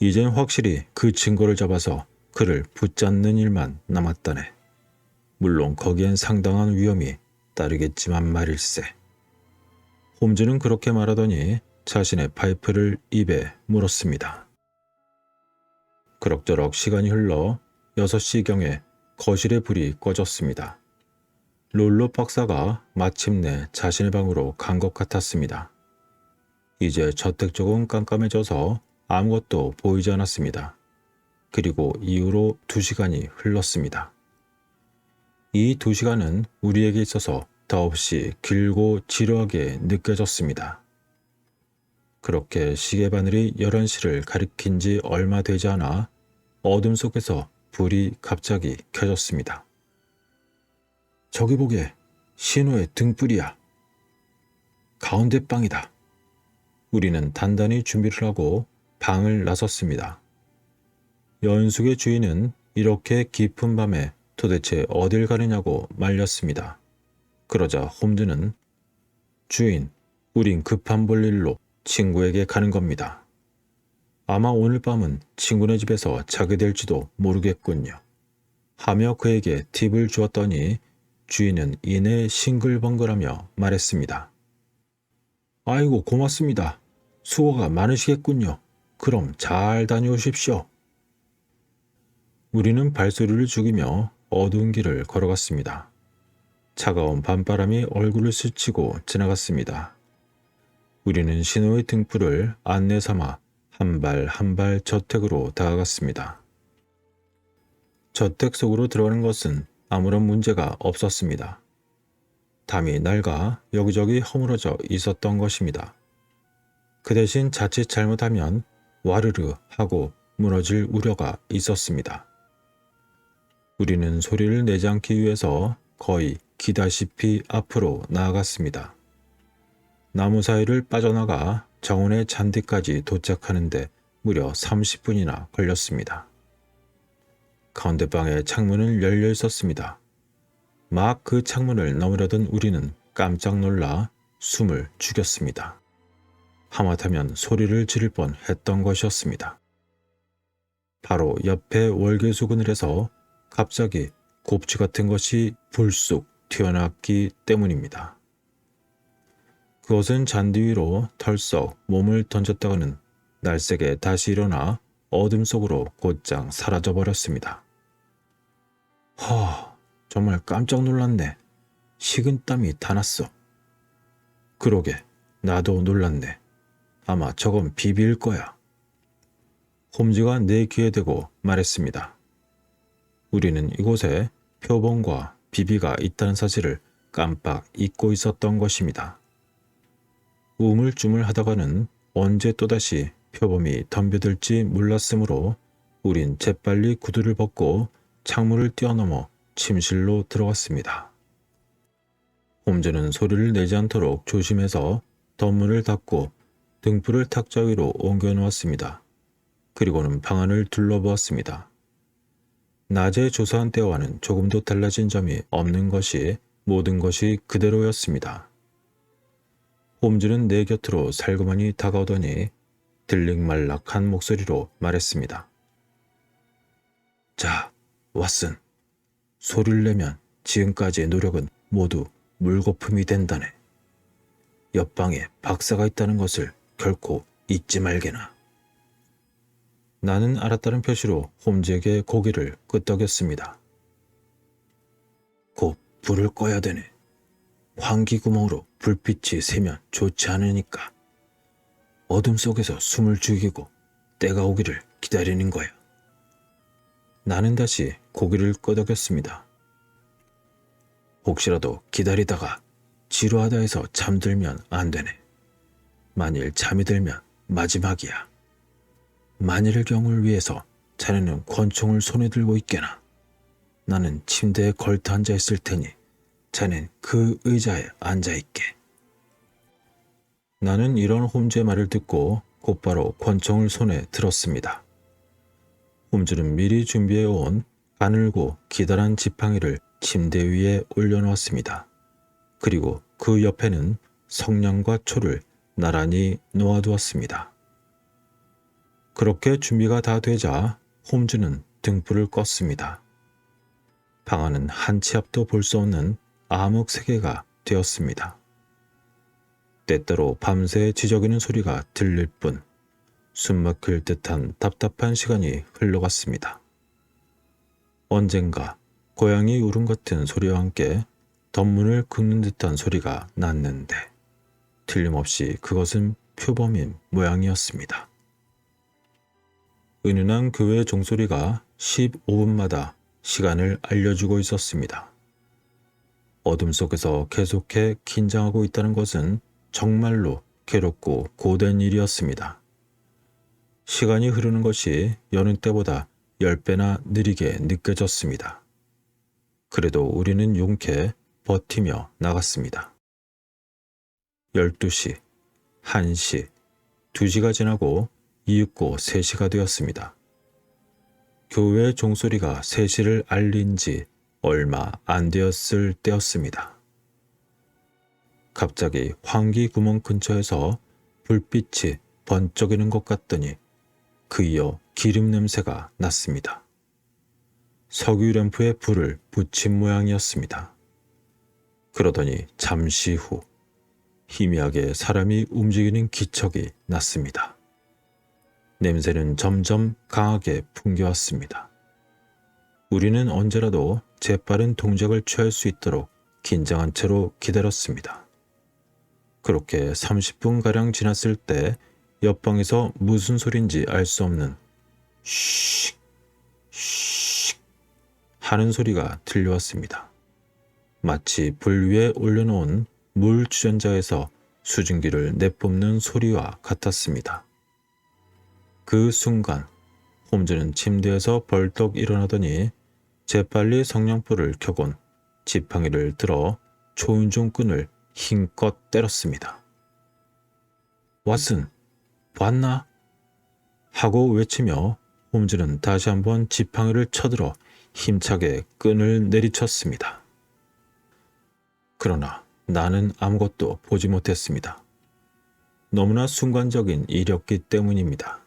이젠 확실히 그 증거를 잡아서 그를 붙잡는 일만 남았다네. 물론 거기엔 상당한 위험이 따르겠지만 말일세. 홈즈는 그렇게 말하더니 자신의 파이프를 입에 물었습니다. 그럭저럭 시간이 흘러 6시경에 거실의 불이 꺼졌습니다. 롤로 박사가 마침내 자신의 방으로 간 것 같았습니다. 이제 저택 쪽은 깜깜해져서 아무것도 보이지 않았습니다. 그리고 이후로 2시간이 흘렀습니다. 이 2시간은 우리에게 있어서 더없이 길고 지루하게 느껴졌습니다. 그렇게 시계바늘이 11시를 가리킨 지 얼마 되지 않아 어둠 속에서 불이 갑자기 켜졌습니다. 저기 보게, 신호의 등불이야. 가운데 방이다. 우리는 단단히 준비를 하고 방을 나섰습니다. 연숙의 주인은 이렇게 깊은 밤에 도대체 어딜 가느냐고 말렸습니다. 그러자 홈즈는 주인, 우린 급한 볼일로 친구에게 가는 겁니다. 아마 오늘 밤은 친구네 집에서 자게 될지도 모르겠군요. 하며 그에게 팁을 주었더니 주인은 이내 싱글벙글하며 말했습니다. 아이고 고맙습니다. 수고가 많으시겠군요. 그럼 잘 다녀오십시오. 우리는 발소리를 죽이며 어두운 길을 걸어갔습니다. 차가운 밤바람이 얼굴을 스치고 지나갔습니다. 우리는 신호의 등불을 안내 삼아 한 발 한 발 저택으로 다가갔습니다. 저택 속으로 들어가는 것은 아무런 문제가 없었습니다. 담이 낡아 여기저기 허물어져 있었던 것입니다. 그 대신 자칫 잘못하면 와르르 하고 무너질 우려가 있었습니다. 우리는 소리를 내지 않기 위해서 거의 기다시피 앞으로 나아갔습니다. 나무 사이를 빠져나가 정원의 잔디까지 도착하는데 무려 30분이나 걸렸습니다. 가운데 방의 창문은 열려 있었습니다. 막 그 창문을 넘으려던 우리는 깜짝 놀라 숨을 죽였습니다. 하마터면 소리를 지를 뻔 했던 것이었습니다. 바로 옆에 월계수 그늘에서 갑자기 곱지 같은 것이 불쑥 튀어나왔기 때문입니다. 그것은 잔디 위로 털썩 몸을 던졌다가는 날쌔게 다시 일어나 어둠 속으로 곧장 사라져버렸습니다. 정말 깜짝 놀랐네. 식은땀이 다 났어. 그러게, 나도 놀랐네. 아마 저건 비비일 거야. 홈즈가 내 귀에 대고 말했습니다. 우리는 이곳에 표범과 비비가 있다는 사실을 깜빡 잊고 있었던 것입니다. 우물쭈물하다가는 언제 또다시 표범이 덤벼들지 몰랐으므로 우린 재빨리 구두를 벗고 창문을 뛰어넘어 침실로 들어갔습니다. 홈즈는 소리를 내지 않도록 조심해서 덧문을 닫고 등불을 탁자 위로 옮겨 놓았습니다. 그리고는 방 안을 둘러보았습니다. 낮에 조사한 때와는 조금도 달라진 점이 없는 것이 모든 것이 그대로였습니다. 홈즈는 내 곁으로 살그머니 다가오더니 들릭말락한 목소리로 말했습니다. 자, 왓슨. 소리를 내면 지금까지의 노력은 모두 물거품이 된다네. 옆방에 박사가 있다는 것을 결코 잊지 말게나. 나는 알았다는 표시로 홈즈에게 고개를 끄덕였습니다. 곧 불을 꺼야 되네. 환기구멍으로 불빛이 새면 좋지 않으니까. 어둠 속에서 숨을 죽이고 때가 오기를 기다리는 거야. 나는 다시 고개를 끄덕였습니다. 혹시라도 기다리다가 지루하다 해서 잠들면 안 되네. 만일 잠이 들면 마지막이야. 만일의 경우를 위해서 자네는 권총을 손에 들고 있게나. 나는 침대에 걸터 앉아 있을 테니 자넨 그 의자에 앉아 있게. 나는 이런 홈즈의 말을 듣고 곧바로 권총을 손에 들었습니다. 홈즈는 미리 준비해온 가늘고 기다란 지팡이를 침대 위에 올려놓았습니다. 그리고 그 옆에는 성냥과 초를 나란히 놓아두었습니다. 그렇게 준비가 다 되자 홈즈는 등불을 껐습니다. 방 안은 한 치 앞도 볼 수 없는 암흑 세계가 되었습니다. 때때로 밤새 지저귀는 소리가 들릴 뿐 숨막힐 듯한 답답한 시간이 흘러갔습니다. 언젠가 고양이 울음 같은 소리와 함께 덧문을 긁는 듯한 소리가 났는데 틀림없이 그것은 표범인 모양이었습니다. 은은한 교회 종소리가 15분마다 시간을 알려주고 있었습니다. 어둠 속에서 계속해 긴장하고 있다는 것은 정말로 괴롭고 고된 일이었습니다. 시간이 흐르는 것이 여느 때보다 10배나 느리게 느껴졌습니다. 그래도 우리는 용케 버티며 나갔습니다. 12시, 1시, 2시가 지나고 이윽고 3시가 되었습니다. 교회 종소리가 3시를 알린 지 얼마 안 되었을 때였습니다. 갑자기 환기 구멍 근처에서 불빛이 번쩍이는 것 같더니 그이어 기름 냄새가 났습니다. 석유 램프에 불을 붙인 모양이었습니다. 그러더니 잠시 후 희미하게 사람이 움직이는 기척이 났습니다. 냄새는 점점 강하게 풍겨왔습니다. 우리는 언제라도 재빠른 동작을 취할 수 있도록 긴장한 채로 기다렸습니다. 그렇게 30분가량 지났을 때 옆방에서 무슨 소린지 알 수 없는 슉, 슉 하는 소리가 들려왔습니다. 마치 불 위에 올려놓은 물 주전자에서 수증기를 내뿜는 소리와 같았습니다. 그 순간 홈즈는 침대에서 벌떡 일어나더니 재빨리 성냥불을 켜곤 지팡이를 들어 초인종 끈을 힘껏 때렸습니다. 왓슨, 봤나? 하고 외치며 홈즈는 다시 한번 지팡이를 쳐들어 힘차게 끈을 내리쳤습니다. 그러나 나는 아무것도 보지 못했습니다. 너무나 순간적인 일이었기 때문입니다.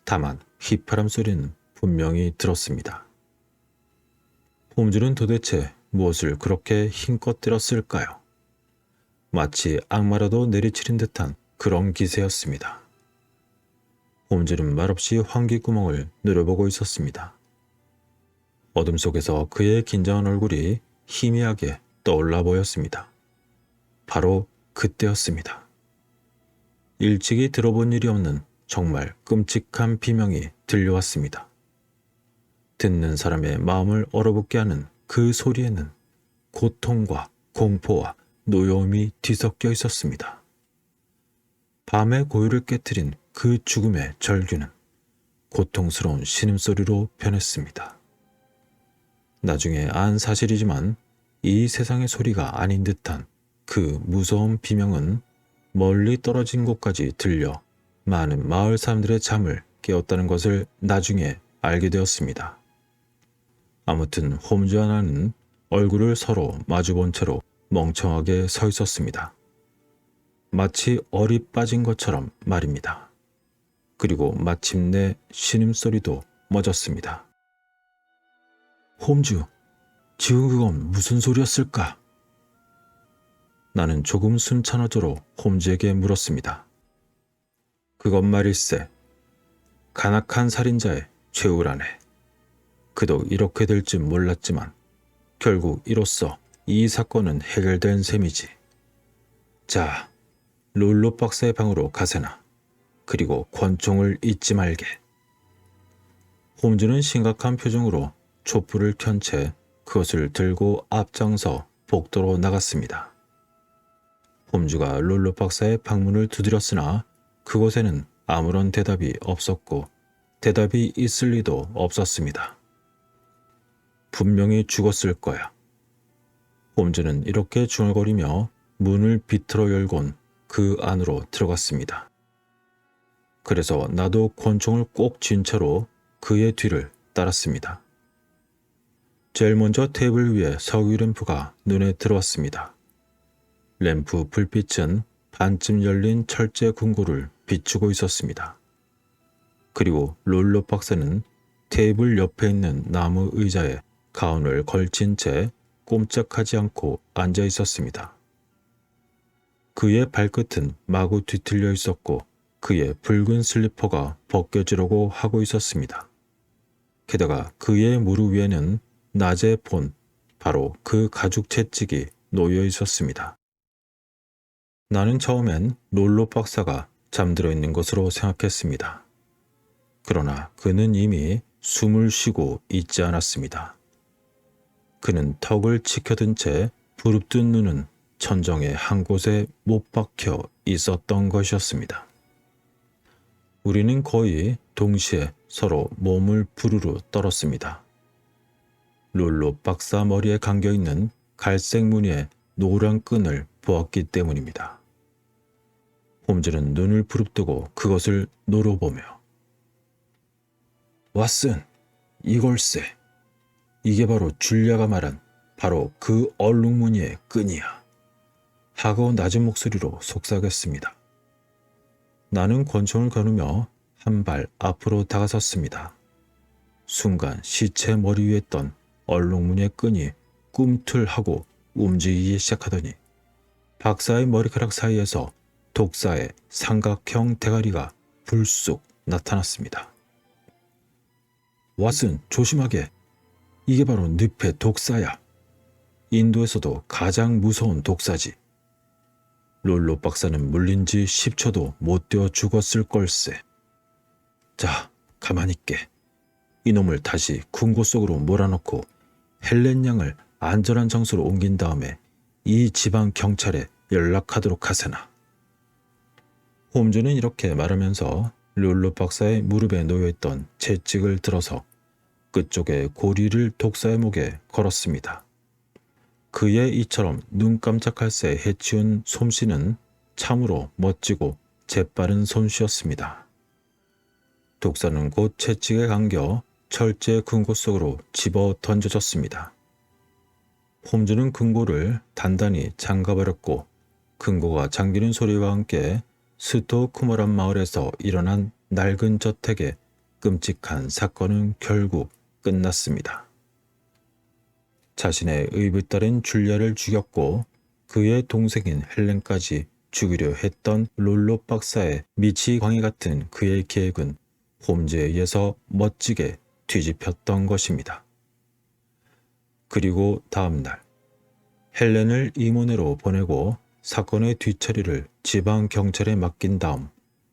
다만 휘파람 소리는 분명히 들었습니다. 홈즈는 도대체 무엇을 그렇게 힘껏 때렸을까요? 마치 악마라도 내리치는 듯한 그런 기세였습니다. 홈즈는 말없이 환기구멍을 노려보고 있었습니다. 어둠 속에서 그의 긴장한 얼굴이 희미하게 떠올라 보였습니다. 바로 그때였습니다. 일찍이 들어본 일이 없는 정말 끔찍한 비명이 들려왔습니다. 듣는 사람의 마음을 얼어붙게 하는 그 소리에는 고통과 공포와 노여움이 뒤섞여 있었습니다. 밤의 고요를 깨트린 그 죽음의 절규는 고통스러운 신음소리로 변했습니다. 나중에 안 사실이지만 이 세상의 소리가 아닌 듯한 그 무서운 비명은 멀리 떨어진 곳까지 들려 많은 마을 사람들의 잠을 깨웠다는 것을 나중에 알게 되었습니다. 아무튼 홈즈와 나는 얼굴을 서로 마주본 채로 멍청하게 서 있었습니다. 마치 얼이 빠진 것처럼 말입니다. 그리고 마침내 신음소리도 멎었습니다. 홈즈, 지금 그건 무슨 소리였을까? 나는 조금 순찬 어조로 홈즈에게 물었습니다. 그것 말일세, 간악한 살인자의 최후라네. 그도 이렇게 될 줄 몰랐지만 결국 이로써 이 사건은 해결된 셈이지. 자, 롤로 박사의 방으로 가세나. 그리고 권총을 잊지 말게. 홈즈는 심각한 표정으로 촛불을 켠 채 그것을 들고 앞장서 복도로 나갔습니다. 홈즈가 롤로 박사의 방문을 두드렸으나 그곳에는 아무런 대답이 없었고 대답이 있을 리도 없었습니다. 분명히 죽었을 거야. 홈즈는 이렇게 중얼거리며 문을 비틀어 열곤 그 안으로 들어갔습니다. 그래서 나도 권총을 꼭 쥔 채로 그의 뒤를 따랐습니다. 제일 먼저 테이블 위에 석유 램프가 눈에 들어왔습니다. 램프 불빛은 반쯤 열린 철제 궁고를 비추고 있었습니다. 그리고 롤로 박사는 테이블 옆에 있는 나무 의자에 가운을 걸친 채 꼼짝하지 않고 앉아 있었습니다. 그의 발끝은 마구 뒤틀려 있었고 그의 붉은 슬리퍼가 벗겨지려고 하고 있었습니다. 게다가 그의 무릎 위에는 낮에 본 바로 그 가죽 채찍이 놓여 있었습니다. 나는 처음엔 롤로 박사가 잠들어 있는 것으로 생각했습니다. 그러나 그는 이미 숨을 쉬고 있지 않았습니다. 그는 턱을 치켜든 채 부릅뜬 눈은 천정의 한 곳에 못 박혀 있었던 것이었습니다. 우리는 거의 동시에 서로 몸을 부르르 떨었습니다. 롤로 박사 머리에 감겨있는 갈색 무늬의 노란 끈을 보았기 때문입니다. 홈즈는 눈을 부릅뜨고 그것을 노려보며 왓슨, 이걸세. 이게 바로 줄리아가 말한 바로 그 얼룩무늬의 끈이야. 하고 낮은 목소리로 속삭였습니다. 나는 권총을 겨누며 한 발 앞으로 다가섰습니다. 순간 시체 머리 위에 있던 얼룩무늬의 끈이 꿈틀하고 움직이기 시작하더니 박사의 머리카락 사이에서 독사의 삼각형 대가리가 불쑥 나타났습니다. 왓슨, 조심하게. 이게 바로 늪의 독사야. 인도에서도 가장 무서운 독사지. 롤로 박사는 물린 지 10초도 못 되어 죽었을 걸세. 자, 가만히 있게. 이놈을 다시 궁궐 속으로 몰아넣고 헬렌 양을 안전한 장소로 옮긴 다음에 이 지방 경찰에 연락하도록 하세나. 홈즈는 이렇게 말하면서 롤로 박사의 무릎에 놓여있던 채찍을 들어서 끝쪽에 고리를 독사의 목에 걸었습니다. 그의 이처럼 눈 깜짝할 새 해치운 솜씨는 참으로 멋지고 재빠른 솜씨였습니다. 독사는 곧 채찍에 감겨 철제 금고 속으로 집어 던져졌습니다. 홈즈는 금고를 단단히 잠가버렸고 금고가 잠기는 소리와 함께 스토크모란 마을에서 일어난 낡은 저택의 끔찍한 사건은 결국 끝났습니다. 자신의 의붓딸인 줄리아를 죽였고 그의 동생인 헬렌까지 죽이려 했던 롤로 박사의 미치광이 같은 그의 계획은 홈즈에 의해서 멋지게 뒤집혔던 것입니다. 그리고 다음 날 헬렌을 이모네로 보내고 사건의 뒤처리를 지방 경찰에 맡긴 다음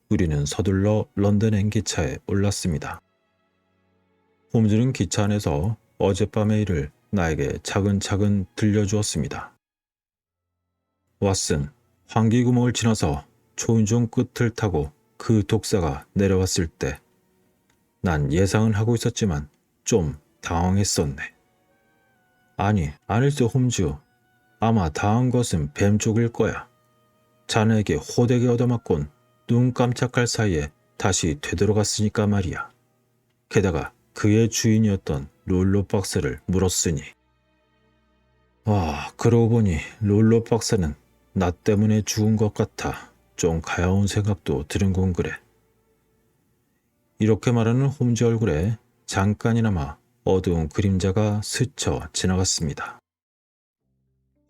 우리는 서둘러 런던 기차에 올랐습니다. 홈즈는 기차 안에서 어젯밤의 일을 나에게 차근차근 들려주었습니다. 왓슨, 환기구멍을 지나서 초인종 끝을 타고 그 독사가 내려왔을 때 난 예상은 하고 있었지만 좀 당황했었네. 아니, 아닐세 홈즈. 아마 당한 것은 뱀 쪽일 거야. 자네에게 호되게 얻어맞곤 눈 깜짝할 사이에 다시 되돌아갔으니까 말이야. 게다가 그의 주인이었던 롤로 박사를 물었으니. 그러고 보니 롤로 박사는 나 때문에 죽은 것 같아 좀 가여운 생각도 드는군 그래. 이렇게 말하는 홈즈 얼굴에 잠깐이나마 어두운 그림자가 스쳐 지나갔습니다.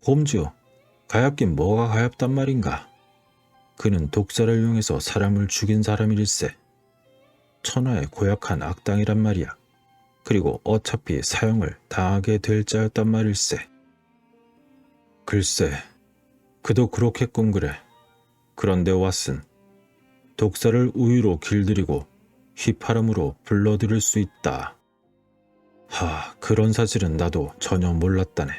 홈즈, 가엾긴 뭐가 가엾단 말인가. 그는 독사를 이용해서 사람을 죽인 사람일세. 천하의 고약한 악당이란 말이야. 그리고 어차피 사형을 당하게 될 자였단 말일세. 글쎄, 그도 그렇겠군 그래. 그런데 왓슨, 독사를 우유로 길들이고 휘파람으로 불러들일 수 있다. 그런 사실은 나도 전혀 몰랐다네.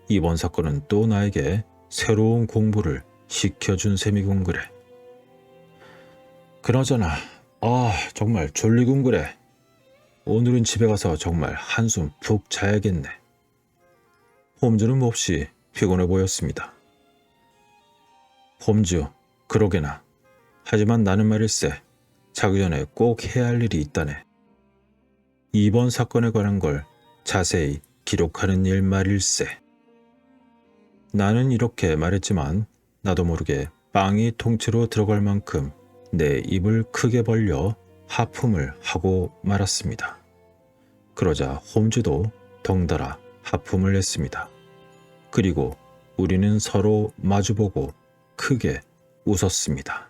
이번 사건은 또 나에게 새로운 공부를 시켜준 셈이군 그래. 그나저나 정말 졸리군 그래. 오늘은 집에 가서 정말 한숨 푹 자야겠네. 홈즈는 몹시 피곤해 보였습니다. 홈즈, 그러게나. 하지만 나는 말일세. 자기 전에 꼭 해야 할 일이 있다네. 이번 사건에 관한 걸 자세히 기록하는 일 말일세. 나는 이렇게 말했지만 나도 모르게 빵이 통째로 들어갈 만큼 내 입을 크게 벌려 하품을 하고 말았습니다. 그러자 홈즈도 덩달아 하품을 했습니다. 그리고 우리는 서로 마주보고 크게 웃었습니다.